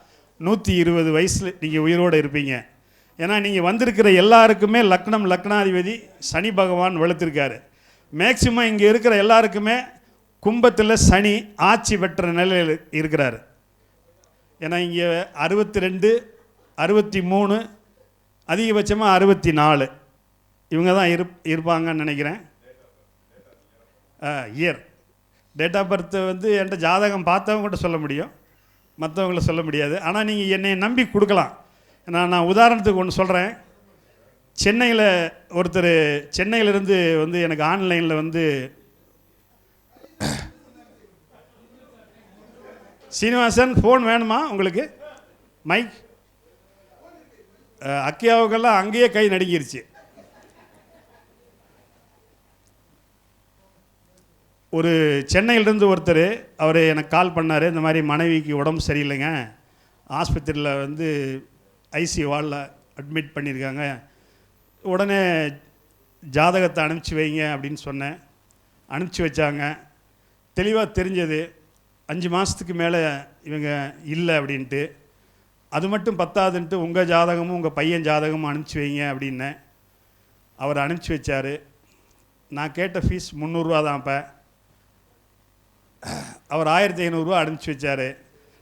Speaker 18: 120 வயசில் நீங்கள் உயிரோடு இருப்பீங்க. ஏன்னா நீங்கள் வந்திருக்கிற எல்லாருக்குமே லக்னம் லக்னாதிபதி சனி பகவான் வலுத்திருக்காரு. மேக்சிமம் இங்கே இருக்கிற எல்லாருக்குமே கும்பத்தில் சனி ஆட்சி பெற்ற நிலையில் இருக்கிறார். ஏன்னா இங்கே 62, 63, அதிகபட்சமாக 64 இவங்க தான் இருப்பாங்கன்னு நினைக்கிறேன். இயர் டேட் ஆஃப் பர்த் வந்து என்கிட்ட ஜாதகம் பார்த்தவங்ககிட்ட சொல்ல முடியும், மற்றவங்கள சொல்ல முடியாது. ஆனால் நீங்கள் என்னை நம்பி கொடுக்கலாம். நான் உதாரணத்துக்கு ஒன்று சொல்கிறேன். சென்னையில் ஒருத்தர் சென்னையிலேருந்து வந்து எனக்கு ஆன்லைனில் வந்து சீனிவாசன் ஃபோன் வேணுமா உங்களுக்கு? மைக் அக்கியாவுக்கெல்லாம் அங்கேயே கை நடுங்கிருச்சு. ஒரு சென்னையிலேருந்து ஒருத்தர் அவர் எனக்கு கால் பண்ணார். இந்த மாதிரி மனைவிக்கு உடம்பு சரியில்லைங்க, ஆஸ்பத்திரியில் வந்து ஐசியூ வார்டில் அட்மிட் பண்ணியிருக்காங்க, உடனே ஜாதகத்தை அனுப்பிச்சி வைங்க அப்படின்னு சொன்னேன். அனுப்பிச்சி வச்சாங்க. தெளிவாக தெரிஞ்சது 5 மாதத்துக்கு மேலே இவங்க இல்லை அப்படின்ட்டு. அது மட்டும் பத்தாதுன்ட்டு உங்கள் ஜாதகமும் உங்கள் பையன் ஜாதகமும் அனுப்பிச்சி வைங்க அப்படின்னேன். அவர் அனுப்பிச்சி வச்சார். நான் கேட்ட ஃபீஸ் 300 தான். அப்போ அவர் 1500 அனுப்பிச்சி வச்சார்.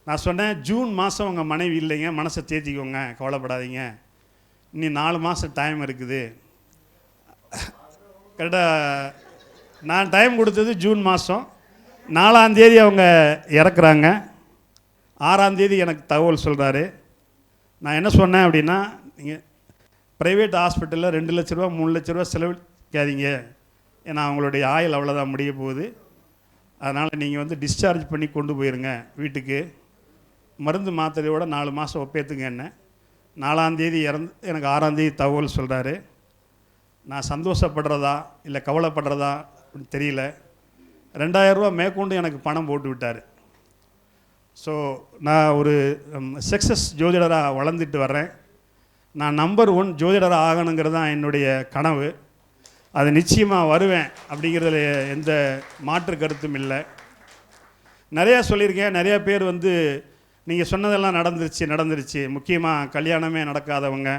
Speaker 18: நான் சொன்னேன், ஜூன் மாதம் உங்கள் மனைவி இல்லைங்க, மனசை தேத்திக்கோங்க, கவலைப்படாதீங்க, இன்னி 4 மாதம் டைம் இருக்குது. கரெக்டாக நான் டைம் கொடுத்தது ஜூன் மாதம். 4ஆம் தேதி அவங்க இறக்குறாங்க. 6ஆம் தேதி எனக்கு தகவல் சொல்கிறாரு. நான் என்ன சொன்னேன் அப்படின்னா, நீங்கள் ப்ரைவேட் ஹாஸ்பிட்டலில் 2 லட்ச ரூபா 3 லட்ச ரூபா செலவழிக்காதீங்க, ஏன்னா அவங்களுடைய ஆயுள் அவ்வளோதான் முடிய போகுது. அதனால் நீங்கள் வந்து டிஸ்சார்ஜ் பண்ணி கொண்டு போயிருங்க வீட்டுக்கு, மருந்து மாத்திரையோட 4 மாதம் ஒப்பேற்றுங்க. என்ன 4ஆம் தேதி இறந்து எனக்கு 6ஆம் தேதி தகவல் சொல்கிறாரு. நான் சந்தோஷப்படுறதா இல்லை கவலைப்படுறதா தெரியல. 2000 ரூபா மேற்கொண்டு எனக்கு பணம் போட்டு விட்டார். ஸோ நான் ஒரு சக்ஸஸ் ஜோதிடராக வளர்ந்துட்டு வர்றேன். நான் நம்பர் 1 ஜோதிடராக ஆகணுங்கிறது தான் என்னுடைய கனவு. அது நிச்சயமாக வருவேன் அப்படிங்கிறதுல எந்த மாற்று கருத்தும் இல்லை. நிறையா சொல்லியிருக்கேன். நிறையா பேர் வந்து நீங்கள் சொன்னதெல்லாம் நடந்துருச்சு. முக்கியமாக கல்யாணமே நடக்காதவங்க,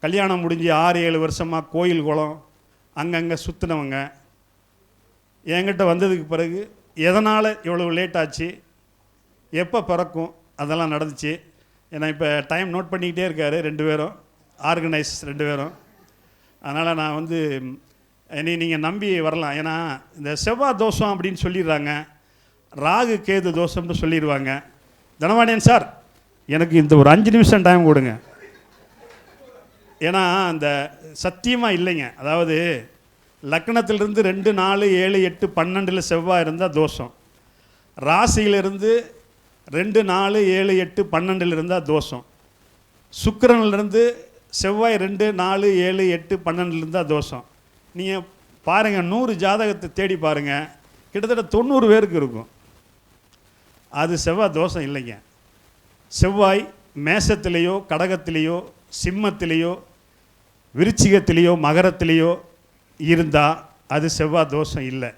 Speaker 18: கல்யாணம் முடிஞ்சு 6-7 வருஷமாக கோயில் குளம் அங்கங்கே சுற்றினவங்க என்கிட்ட வந்ததுக்கு பிறகு எதனால் இவ்வளோ லேட் ஆச்சு, எப்போ பிறக்கும், அதெல்லாம் நடந்துச்சு. ஏன்னா இப்போ டைம் நோட் பண்ணிக்கிட்டே இருக்கார் 2 பேரும், ஆர்கனைஸ் 2 பேரும். அதனால் நான் வந்து என்னை நீங்கள் நம்பி வரலாம். ஏன்னா இந்த செவ்வாய் தோஷம் அப்படின்னு சொல்லிடுறாங்க, ராகு கேது தோஷம்னு சொல்லிடுவாங்க. தனவாணியன் சார், எனக்கு இந்த ஒரு 5 நிமிஷம் டைம் கொடுங்க. ஏன்னா அந்த சத்தியமாக இல்லைங்க. அதாவது லக்னத்திலிருந்து 2, 4, 7, 8, 12 செவ்வாய் இருந்தால் தோஷம். ராசியிலிருந்து 2, 4, 7, 8, 12 இருந்தால் தோஷம். சுக்கிரனிலிருந்து செவ்வாய் 2, 4, 7, 8, 12 இருந்தால் தோஷம். நீங்கள் பாருங்கள், 100 ஜாதகத்தை தேடி பாருங்கள், கிட்டத்தட்ட 90 பேருக்கு இருக்கும். அது செவ்வாய் தோஷம் இல்லைங்க. செவ்வாய் மேசத்திலேயோ கடகத்திலேயோ சிம்மத்திலேயோ விருச்சிகத்திலேயோ மகரத்திலேயோ இருந்தால் அது செவ்வாய் தோஷம் இல்லை.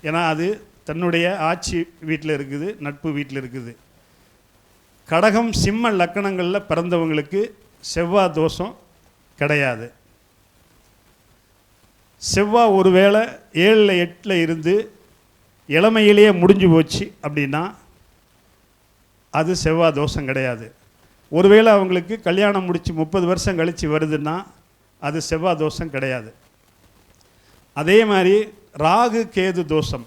Speaker 18: ஏன்னா அது தன்னுடைய ஆட்சி வீட்டில் இருக்குது, நட்பு வீட்டில் இருக்குது. கடகம் சிம்ம லக்கணங்களில் பிறந்தவங்களுக்கு செவ்வாய் தோஷம் கிடையாது. செவ்வாய் ஒருவேளை 7, 8 இருந்து இளமையிலேயே முடிஞ்சு போச்சு அப்படின்னா அது செவ்வாய் தோஷம் கிடையாது. ஒருவேளை அவங்களுக்கு கல்யாணம் முடித்து 30 வருஷம் கழித்து வருதுன்னா அது செவ்வாய் தோஷம் கிடையாது. அதே மாதிரி ராகு கேது தோஷம்,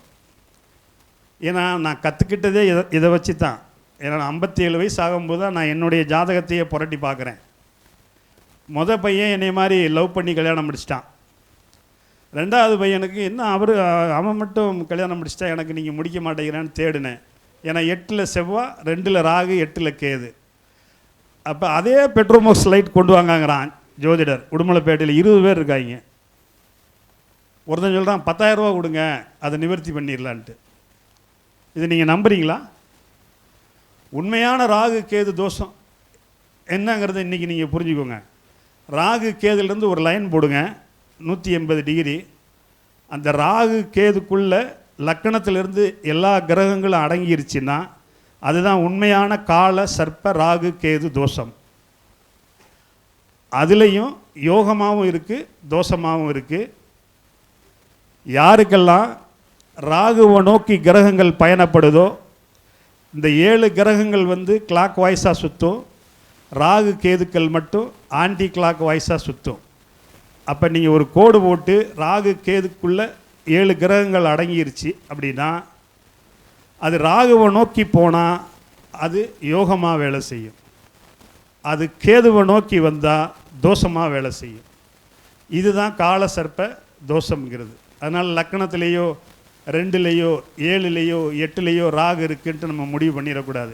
Speaker 18: ஏன்னா நான் கற்றுக்கிட்டதே இதை வச்சு தான். ஏன்னா நான் 57 வயசு ஆகும்போது தான் நான் என்னுடைய ஜாதகத்தையே புரட்டி பார்க்குறேன். பையன் என்னை மாதிரி லவ் பண்ணி கல்யாணம் முடிச்சிட்டான். 2வது பையனுக்கு என்ன அவன் மட்டும் கல்யாணம் முடிச்சிட்டா, எனக்கு நீங்கள் முடிக்க மாட்டேங்கிறான்னு தேடினேன். ஏன்னா 8 செவ்வாய் 2 ராகு 8 கேது. அப்போ அதே பெட்ரோமோக்ஸ் லைட் கொண்டு வாங்கங்கிறான் ஜோதிடர். உடுமலைப்பேட்டையில் 20 பேர் இருக்காங்க. ஒருத்தன் சொல்கிறான் 10,000 ரூபா கொடுங்க, அதை நிவர்த்தி பண்ணிடலான்ட்டு. இது நீங்கள் நம்புறீங்களா? உண்மையான ராகு கேது தோஷம் என்னங்கிறத இன்றைக்கி நீங்கள் புரிஞ்சுக்கோங்க. ராகு கேதுலேருந்து ஒரு லைன் போடுங்க, 180 டிகிரி. அந்த ராகு கேதுக்குள்ளே லக்கணத்திலிருந்து எல்லா கிரகங்களும் அடங்கிருச்சுன்னா அதுதான் உண்மையான கால சர்ப்ப ராகு கேது தோஷம். அதுலேயும் யோகமாகவும் இருக்குது, தோஷமாகவும் இருக்குது. யாருக்கெல்லாம் ராகுவை நோக்கி கிரகங்கள் பயணப்படுதோ, இந்த 7 கிரகங்கள் வந்து கிளாக் வாய்ஸாக சுற்றும், ராகு கேதுக்கள் மட்டும் ஆன்டி கிளாக் வாய்ஸாக சுற்றும். அப்போ நீங்கள் ஒரு கோடு போட்டு ராகு கேதுக்குள்ளே 7 கிரகங்கள் அடங்கிருச்சு அப்படின்னா அது ராகுவை நோக்கி போனால் அது யோகமாக வேலை செய்யும். அது கேதுவை நோக்கி வந்தால் தோஷமாக வேலை செய்யும். இதுதான் கால சர்ப்ப தோஷம்ங்கிறது. அதனால் லக்கணத்திலேயோ 2லேயோ 7லேயோ 8லேயோ ராகு இருக்குன்ட்டு நம்ம முடிவு பண்ணிடக்கூடாது.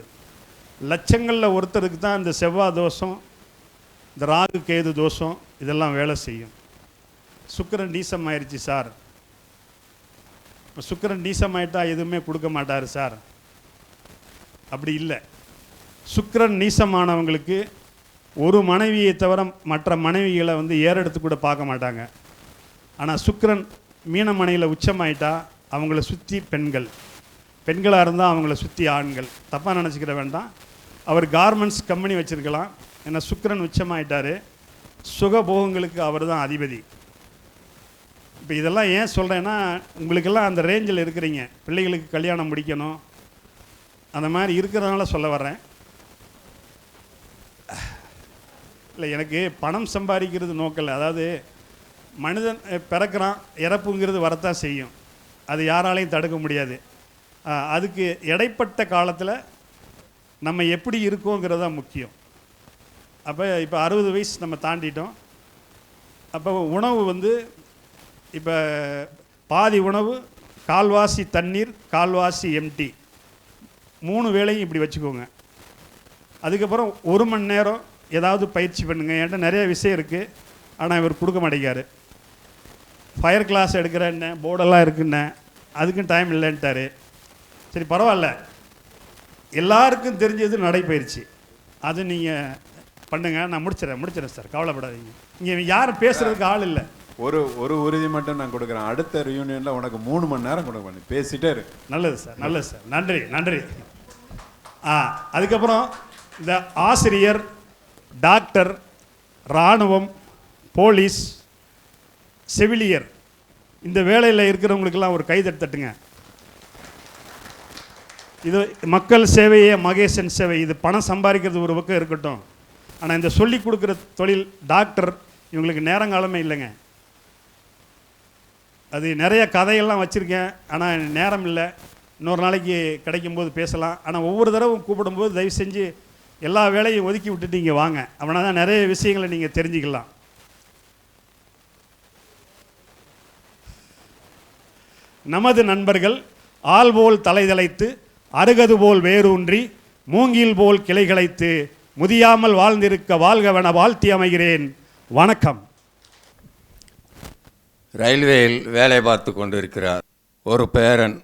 Speaker 18: லட்சங்களில் ஒருத்தருக்கு தான் இந்த செவ்வாய் தோஷம், இந்த ராகு கேது தோஷம் இதெல்லாம் வேலை செய்யும். சுக்கிரன் நீசம் ஆயிடுச்சு சார், இப்போ சுக்கிரன் நீசமாயிட்டா எதுவுமே கொடுக்க மாட்டார் சார், அப்படி இல்லை. சுக்கிரன் நீசமானவங்களுக்கு ஒரு மனைவியை தவிர மற்ற மனைவிகளை வந்து ஏறெடுத்து கூட பார்க்க மாட்டாங்க. ஆனால் சுக்கிரன் மீனமனையில் உச்சமாயிட்டா அவங்கள சுற்றி பெண்களாக இருந்தால் அவங்கள சுற்றி ஆண்கள். தப்பாக நினச்சிக்கிற வேண்டாம். அவர் கார்மெண்ட்ஸ் கம்பெனி வச்சுருக்கலாம். ஏன்னா சுக்கிரன் உச்சமாயிட்டார், சுகபோகங்களுக்கு அவர் தான் அதிபதி. இப்போ இதெல்லாம் ஏன் சொல்கிறேன்னா, உங்களுக்கெல்லாம் அந்த ரேஞ்சில் இருக்கிறீங்க, பிள்ளைகளுக்கு கல்யாணம் முடிக்கணும், அந்த மாதிரி இருக்கிறதுனால சொல்ல வர்றேன். இல்லை, எனக்கு பணம் சம்பாதிக்கிறது நோக்கலை. அதாவது மனிதன் பிறக்கிறான், இறப்புங்கிறது வரத்தான் செய்யும், அது யாராலையும் தடுக்க முடியாது. அதுக்கு இடைப்பட்ட காலத்தில் நம்ம எப்படி இருக்கோங்கிறது தான் முக்கியம். அப்போ இப்போ 60 வயசு நம்ம தாண்டிட்டோம். அப்போ உணவு வந்து இப்போ பாதி உணவு, கால்வாசி தண்ணீர், கால்வாசி எம்டி, 3 வேளையும் இப்படி வச்சுக்கோங்க. அதுக்கப்புறம் 1 மணி நேரம் ஏதாவது பயிற்சி பண்ணுங்க. என்கிட்ட நிறைய விஷயம் இருக்குது, ஆனால் இவர் கொடுக்க மாட்டேங்காரு. ஃபயர் கிளாஸ் எடுக்கிறேன்ன, போர்டெல்லாம் இருக்குன்னே, அதுக்கும் டைம் இல்லைன்ட்டார். சரி, பரவாயில்ல, எல்லாருக்கும் தெரிஞ்சது நடைப்பயிற்சி, அது நீங்கள் பண்ணுங்கள். நான் முடிச்சிடறேன் சார், கவலைப்படாதீங்க. இங்கே யாரும் பேசுகிறதுக்கு ஆள் இல்லை.
Speaker 1: ஒரு உறுதி மட்டும் நான் கொடுக்குறேன், அடுத்த ரியூனியனில் உனக்கு 3 மணி நேரம் கொடுக்க பண்ணி பேசிட்டே இரு.
Speaker 18: நல்லது சார், நன்றி. அதுக்கப்புறம் இந்த ஆசிரியர், டாக்டர், இராணுவம், போலீஸ், செவிலியர், இந்த வேலையில் இருக்கிறவங்களுக்கெல்லாம் ஒரு கைதட்டு தட்டுங்க. இது மக்கள் சேவையே மகேசன் சேவை. இது பணம் சம்பாதிக்கிறது ஒரு பக்கம் இருக்கட்டும், ஆனால் இந்த சொல்லி கொடுக்குற தொழில், டாக்டர், இவங்களுக்கு நேரங்காலமே இல்லைங்க. அது நிறைய கதையெல்லாம் வச்சுருக்கேன், ஆனால் நேரம் இல்லை. இன்னொரு நாளைக்கு கிடைக்கும்போது பேசலாம். ஆனால் ஒவ்வொரு தடவும் கூப்பிடும்போது தயவு செஞ்சு எல்லா வேலையும் ஒதுக்கி விட்டுட்டு இங்கே வாங்க, அப்படின்னா தான் நிறைய விஷயங்களை நீங்கள் தெரிஞ்சுக்கலாம். நமது நண்பர்கள் ஆள் போல் தலைதலைத்து, அருகது போல் வேரூன்றி, மூங்கில் போல் கிளைகளைத்து, முதியாமல் வாழ்ந்திருக்க வாழ்கவென வாழ்த்தி அமைகிறேன். வணக்கம்.
Speaker 3: ரயில்வேயில் வேலை பார்த்து கொண்டு இருக்கிறார் ஒரு பேரன்.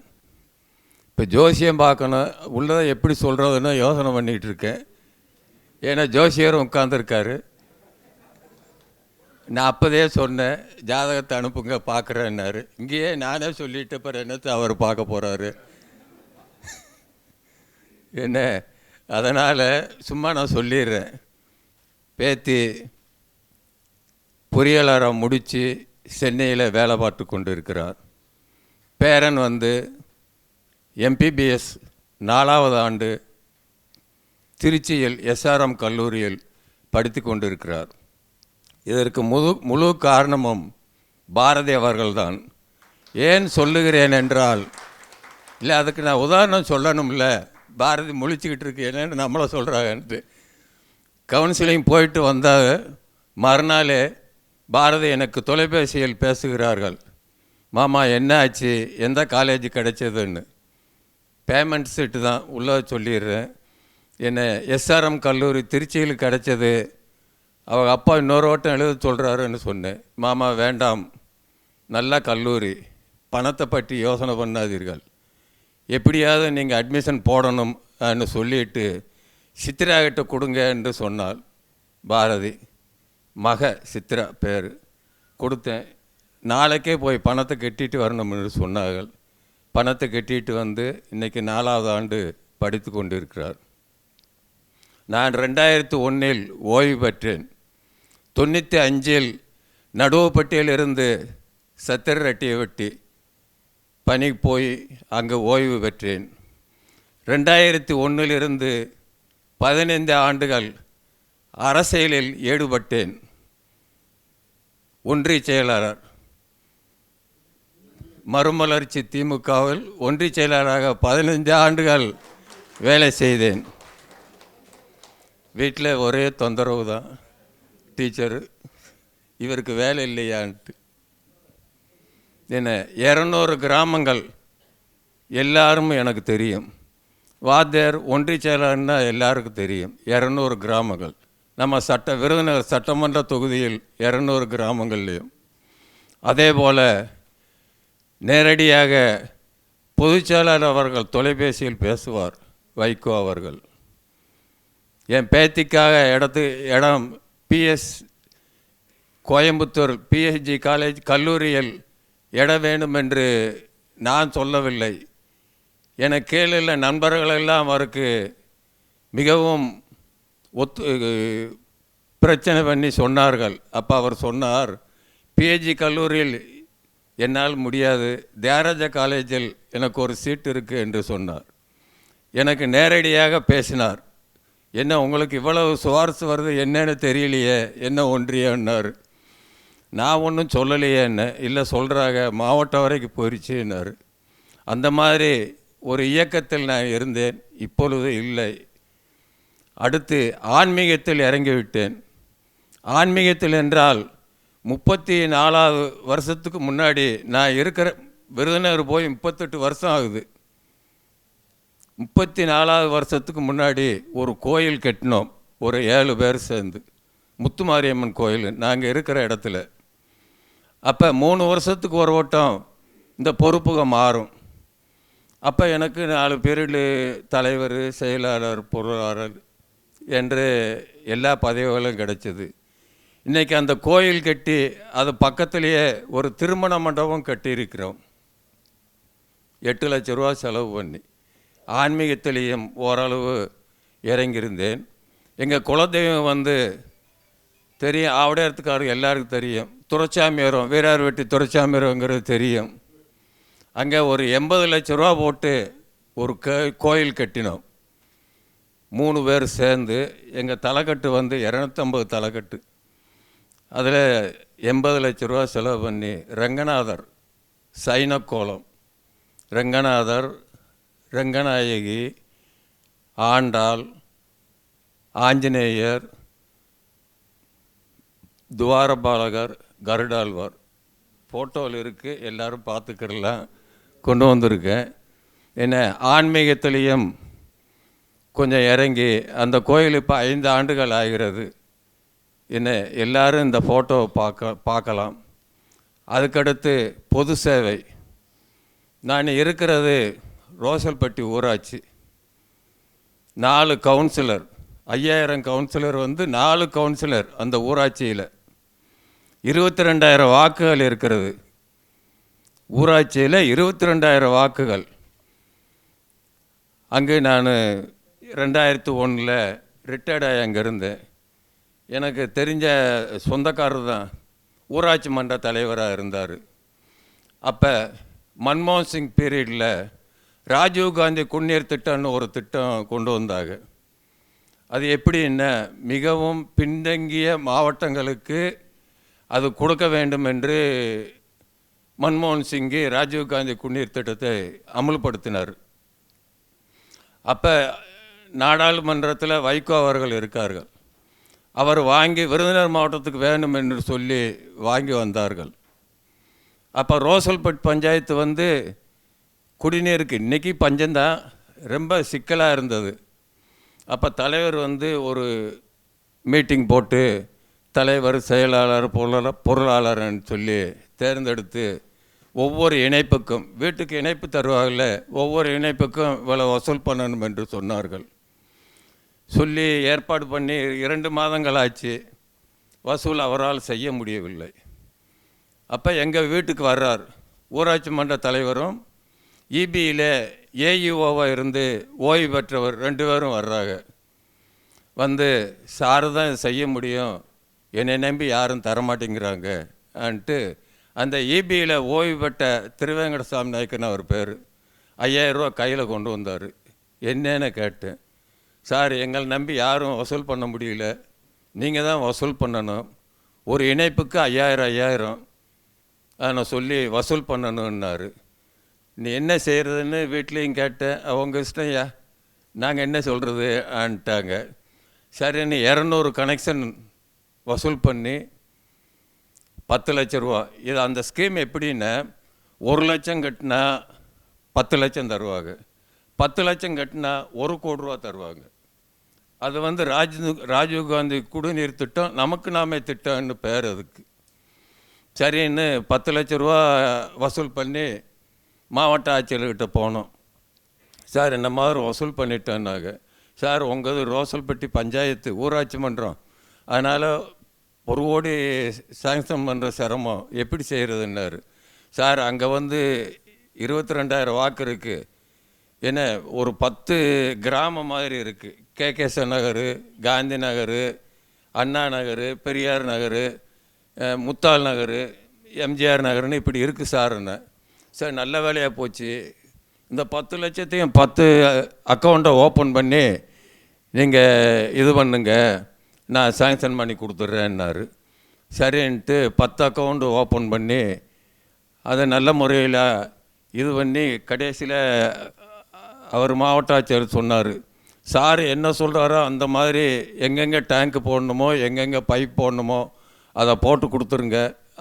Speaker 3: இப்போ ஜோசியம் பார்க்கணும், உள்ளதை எப்படி சொல்கிறதுன்னு யோசனை பண்ணிகிட்டு இருக்கேன். ஏன்னா ஜோசியரும் உட்காந்துருக்காரு. நான் அப்போதே சொன்னேன், ஜாதகத்தை அனுப்புங்க பார்க்குறேன்னாரு. இங்கேயே நானே சொல்லிட்டு அப்புறம் என்னத்தை அவர் பார்க்க போகிறாரு என்ன. அதனால் சும்மா நான் சொல்லிடுறேன். பேத்தி பொறியாளராக முடித்து சென்னையில் வேலை பார்த்து கொண்டு இருக்கிறார். பேரன் வந்து எம்பிபிஎஸ் 4வது ஆண்டு திருச்சியில் எஸ்ஆர்எம் கல்லூரியில் படித்து கொண்டு இருக்கிறார். இதற்கு முழு காரணமும் பாரதி அவர்கள்தான். ஏன் சொல்லுகிறேன் என்றால், இல்லை அதுக்கு நான் உதாரணம் சொல்லணும்ல, பாரதி முழிச்சுக்கிட்டு இருக்கு என்னென்னு நம்மளை சொல்கிறாங்கன்ட்டு. கவுன்சிலிங் போயிட்டு வந்த மறுநாளே பாரதி எனக்கு தொலைபேசியில் பேசுகிறார்கள், மாமா என்ன ஆச்சு, எந்த காலேஜ் கிடைச்சதுன்னு. பேமெண்ட் சீட்டு தான் உள்ளே சொல்லிடுறேன். என்ன எஸ்ஆர்எம் கல்லூரி திருச்சியில் கிடைச்சது, அவங்க அப்பா இன்னொரு ஓட்டம் எழுத சொல்கிறாருன்னு சொன்னேன். மாமா வேண்டாம், நல்ல கல்லூரி, பணத்தை பற்றி யோசனை பண்ணாதீர்கள், எப்படியாவது நீங்கள் அட்மிஷன் போடணும்னு சொல்லிட்டு சித்ராகிட்ட கொடுங்க என்று சொன்னால், பாரதி மக சித்ரா பேர் கொடுத்தேன். நாளைக்கே போய் பணத்தை கட்டிட்டு வரணும்னு சொன்னார்கள். பணத்தை கட்டிட்டு வந்து இன்றைக்கி 4வது ஆண்டு படித்து கொண்டு இருக்கிறார். நான் 2001 ஓய்வு பெற்றேன். 95 நடுவப்பட்டியில் இருந்து சத்திரரெட்டியை வெட்டி பணிக்கு போய் அங்கே ஓய்வு பெற்றேன். 2001 15 ஆண்டுகள் அரசியலில் ஈடுபட்டேன். ஒன்றிய செயலாளர், மறுமலர்ச்சி திமுகவில் ஒன்றிய செயலாளராக 15 ஆண்டுகள் வேலை செய்தேன். வீட்டில் ஒரே தொந்தரவு தான், டீச்சரு இவருக்கு வேலை இல்லையான்ட்டு. என்ன 200 கிராமங்கள் எல்லாரும் எனக்கு தெரியும். வாத்தியார் ஒன்றிய செயலாளர்னா எல்லாருக்கும் தெரியும். 200 கிராமங்கள் நம்ம விருதுநகர் சட்டமன்ற தொகுதியில் 200 கிராமங்கள்லேயும். அதே போல் நேரடியாக பொதுச்செயலாளர் அவர்கள் தொலைபேசியில் பேசுவார், வைகோ அவர்கள். என் பேத்திக்காக இடம் பிஎஸ் கோயம்புத்தூர் பிஎஸ்ஜி காலேஜ் கல்லூரியில் இடம் வேணும் என்று நான் சொல்லவில்லை. என கேளில் நண்பர்களெல்லாம் அவருக்கு மிகவும் பிரச்சனை பண்ணி சொன்னார்கள். அப்போ அவர் சொன்னார், பிஹெச்டி கல்லூரியில் என்னால் முடியாது, தியாகராஜா காலேஜில் எனக்கு ஒரு சீட் இருக்குது என்று சொன்னார். எனக்கு நேரடியாக பேசினார். என்ன உங்களுக்கு இவ்வளவு சுவாரஸ்யம் வருது என்னன்னு தெரியலையே, என்ன ஒன்றியன்னார். நான் ஒன்றும் சொல்லலையே, என்ன இல்லை சொல்கிறாங்க, மாவட்டம் வரைக்கும் போயிடுச்சுன்னார். அந்த மாதிரி ஒரு இயக்கத்தில் நான் இருந்தேன், இப்பொழுது இல்லை. அடுத்து ஆன்மீகத்தில் இறங்கிவிட்டேன். ஆன்மீகத்தில் என்றால் 34வது வருஷத்துக்கு முன்னாடி நான் இருக்கிற விருதுநகர் போய் 38 வருஷம் ஆகுது. 34வது வருஷத்துக்கு முன்னாடி ஒரு கோயில் கட்டினோம், ஒரு 7 பேர் சேர்ந்து, முத்துமாரியம்மன் கோயில் நாங்கள் இருக்கிற இடத்துல. அப்போ 3 வருஷத்துக்கு ஒரு வட்டம் இந்த பொறுப்புகள் மாறும். அப்போ எனக்கு 4 பீரியடு தலைவர், செயலாளர், பொருளாளர் என்று எல்லா பதவிகளும் கிடைச்சிது. இன்றைக்கி அந்த கோயில் கட்டி அது பக்கத்துலேயே ஒரு திருமண மண்டபம் கட்டியிருக்கிறோம். 8 லட்ச ரூபா செலவு பண்ணி. ஆன்மீகத்திலேயும் ஓரளவு இறங்கியிருந்தேன். எங்கள் குலதெய்வம் வந்து தெரியும், ஆவடையாரத்துக்காரர் எல்லாருக்கும் தெரியும், துரைச்சாமியாரம், வீரார் வெட்டி துரைச்சாமியாரங்கிறது தெரியும். அங்கே ஒரு 80 லட்ச ரூபா போட்டு ஒரு கோயில் கட்டினோம். 3 பேர் சேர்ந்து. எங்கள் தலைக்கட்டு வந்து 250 தலைக்கட்டு. அதில் 80 லட்ச ரூபா செலவு பண்ணி ரங்கநாதர், சைனக்கோலம், ரங்கநாதர், ரங்கநாயகி, ஆண்டாள், ஆஞ்சநேயர், துவாரபாலகர், கருடாழ்வார் ஃபோட்டோவில் இருக்குது, எல்லோரும் பார்த்துக்கிறலாம், கொண்டு வந்திருக்கேன். என்ன ஆன்மீகத்திலையும் கொஞ்சம் இறங்கி அந்த கோயில் இப்போ 5 ஆண்டுகள் ஆகிறது. என்ன எல்லோரும் இந்த ஃபோட்டோவை பார்க்கலாம். அதுக்கடுத்து பொது சேவை. நான் இருக்கிறது ரோசல்பட்டி ஊராட்சி. 4 கவுன்சிலர், 5000 கவுன்சிலர் வந்து 4 கவுன்சிலர் அந்த ஊராட்சியில். 22,000 வாக்குகள் இருக்கிறது. ஊராட்சியில் 22,000 வாக்குகள். அங்கே நான் 2001 ரிட்டையர்டாகி அங்கே இருந்தேன். எனக்கு தெரிஞ்ச சொந்தக்காரர் தான் ஊராட்சி மன்ற தலைவராக இருந்தார். அப்போ மன்மோகன் சிங் பீரியடில் ராஜீவ்காந்தி குடிநீர் திட்டம்னு ஒரு திட்டம் கொண்டு வந்தாங்க. அது எப்படின்னா, மிகவும் பின்தங்கிய மாவட்டங்களுக்கு அது கொடுக்க வேண்டும் என்று மன்மோகன் சிங் ராஜீவ்காந்தி குடிநீர் திட்டத்தை அமுல்படுத்தினார். அப்போ நாடாளுமன்றத்தில் வைகோ அவர்கள் இருக்கார்கள். அவர் வாங்கி விருதுநகர் மாவட்டத்துக்கு வேணும் என்று சொல்லி வாங்கி வந்தார்கள். அப்போ ரோசல்பட் பஞ்சாயத்து வந்து குடிநீருக்கு இன்றைக்கி பஞ்சம்தான், ரொம்ப சிக்கலாக இருந்தது. அப்போ தலைவர் வந்து ஒரு மீட்டிங் போட்டு தலைவர், செயலாளர், பொருளாளர்னு சொல்லி தேர்ந்தெடுத்து ஒவ்வொரு இணைப்புக்கும், வீட்டுக்கு இணைப்பு தருவாங்கள்ல, ஒவ்வொரு இணைப்புக்கும் இவ்வளோ வசூல் பண்ணணும் என்று சொன்னார்கள். சொல்லி ஏற்பாடு பண்ணி 2 மாதங்கள் ஆச்சு. வசூல் அவரால் செய்ய முடியவில்லை. அப்போ எங்கள் வீட்டுக்கு வர்றார் ஊராட்சி மன்ற தலைவரும், இபியில் ஏஇஓவாக இருந்து ஓய்வு பெற்றவர் 2 பேரும் வர்றாங்க. வந்து சாரு தான் செய்ய முடியும், என்னை நம்பி யாரும் தரமாட்டேங்கிறாங்க ஆன்ட்டு அந்த இபியில் ஓய்வு பெற்ற திருவேங்கடசாமி நாயக்கன் அவர் பேர் 5000 ரூபா கையில் கொண்டு வந்தார். என்னன்னு கேட்டேன். சார், எங்களை நம்பி யாரும் வசூல் பண்ண முடியல, நீங்கள் தான் வசூல் பண்ணணும், ஒரு இணைப்புக்கு 5000 நான் சொல்லி வசூல் பண்ணணுன்னாரு. நீ என்ன செய்கிறதுன்னு வீட்லேயும் கேட்டேன். அவங்க இஷ்டம், ஐயா நாங்கள் என்ன சொல்கிறது ஆன்ட்டாங்க. சரின்னு 200 கனெக்ஷன் வசூல் பண்ணி 10 லட்ச ரூபா. இது அந்த ஸ்கீம் எப்படின்னா, 1 லட்சம் கட்டினா 10 லட்சம் தருவாங்க, 10 லட்சம் கட்டினா 1 கோடி ரூபா தருவாங்க. அது வந்து ராஜீவ்காந்தி குடிநீர் திட்டம், நமக்கு நாமே திட்டம்னு பேர் அதுக்கு. சரின்னு 10 லட்ச ரூபா வசூல் பண்ணி மாவட்ட ஆட்சியர்கிட்ட போனோம். சார், இந்த மாதிரி வசூல் பண்ணிட்டேன்னாங்க. சார், உங்கள் ரோசல்பட்டி பஞ்சாயத்து ஊராட்சி மன்றம், அதனால் 1 கோடி சாங்ஷன் பண்ணுற சிரமம், எப்படி செய்கிறதுன்னாரு. சார், அங்கே வந்து 22,000 வாக்கு இருக்குது. என்ன ஒரு 10 கிராமம் மாதிரி இருக்குது. கேகேச நகர், காந்தி நகர், அண்ணா நகர், பெரியார் நகர், முத்தாள் நகர், எம்ஜிஆர் நகர்னு இப்படி இருக்குது சார்ன்னு. சரி, நல்ல வேலையாக போச்சு. இந்த 10 லட்சத்தையும் 10 அக்கௌண்ட்டை ஓப்பன் பண்ணி நீங்கள் இது பண்ணுங்க, நான் சேங்ஷன் பண்ணி கொடுத்துட்றேன்னாரு. சரின்ட்டு 10 அக்கௌண்ட்டு ஓப்பன் பண்ணி அதை நல்ல முறையில் இது பண்ணி கடைசியில் அவர் மாவட்ட ஆட்சியர் சொன்னார், சார் என்ன சொல்கிறாரோ அந்த மாதிரி எங்கெங்கே டேங்க்கு போடணுமோ எங்கெங்கே பைப் போடணுமோ அதை போட்டு கொடுத்துருங்க,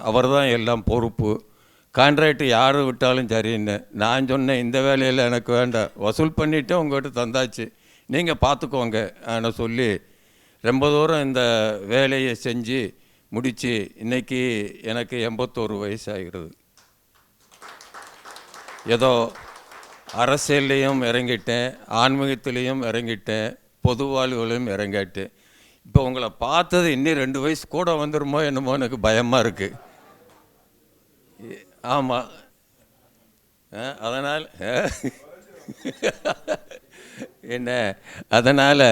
Speaker 3: அவர் தான் எல்லாம் பொறுப்பு, கான்ட்ராக்ட் யார் விட்டாலும் சரின்னு. நான் சொன்னேன், இந்த வேலையில் எனக்கு வேண்டாம், வசூல் பண்ணிவிட்டு உங்கள்கிட்ட தந்தாச்சு, நீங்கள் பார்த்துக்கோங்க ஆனால் சொல்லி ரொம்ப தூரம் இந்த வேலையை செஞ்சு முடித்து இன்றைக்கி எனக்கு 81 வயசு ஆகிறது. ஏதோ அரசியல்லையும் இறங்கிட்டேன், ஆன்மீகத்திலையும் இறங்கிட்டேன், பொது வாழ்வுலையும் இறங்கிட்டேன். இப்போ உங்களை பார்த்தது இன்னும் 2 வயசு கூட வந்துடுமோ என்னமோ எனக்கு பயமாக இருக்குது. ஆமாம், அதனால் என்ன, அதனால்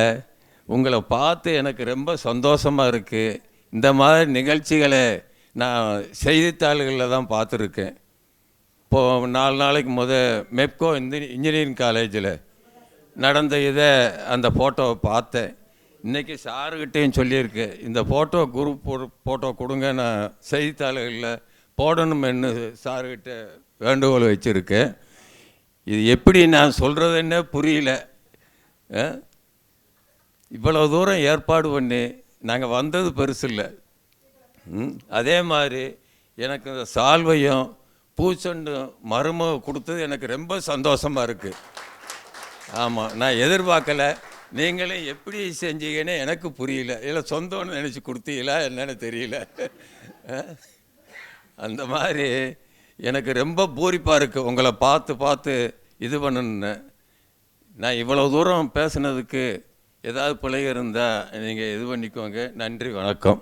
Speaker 3: உங்களை பார்த்து எனக்கு ரொம்ப சந்தோஷமாக இருக்குது. இந்த மாதிரி நிகழ்ச்சிகளை நான் செய்தித்தாள்களில் தான் பார்த்துருக்கேன். இப்போது 4 நாளைக்கு மெப்கோ இன்ஜினியரிங் காலேஜில் நடந்த இதை அந்த ஃபோட்டோவை பார்த்தேன். இன்றைக்கி சாருக்கிட்டேயும் சொல்லியிருக்கேன், இந்த குரூப் ஃபோட்டோ கொடுங்க, நான் செய்தித்தாள்களில் போடணுமென்னு சாருக்கிட்ட வேண்டுகோள் வச்சுருக்கேன். இது எப்படி நான் சொல்கிறதுன்னே புரியல. இவ்வளோ தூரம் ஏற்பாடு பண்ணி நாங்கள் வந்தது பெருசு இல்லை. அதே மாதிரி எனக்கு இந்த சால்வையும் பூச்செண்டு மருமக கொடுத்தது எனக்கு ரொம்ப சந்தோஷமாக இருக்குது. ஆமாம், நான் எதிர்பார்க்கலை. நீங்களே எப்படி செஞ்சீங்கன்னு எனக்கு புரியல. இல்லை சொந்தம்னு நினச்சி கொடுத்தீங்களா என்னன்னு தெரியல. அந்த மாதிரி எனக்கு ரொம்ப பூரிப்பாக இருக்குது உங்களை பார்த்து இது பண்ணணுன்னு. நான் இவ்வளோ தூரம் பேசுனதுக்கு ஏதாவது பிழை இருந்தால் நீங்கள் இது பண்ணிக்கோங்க. நன்றி, வணக்கம்.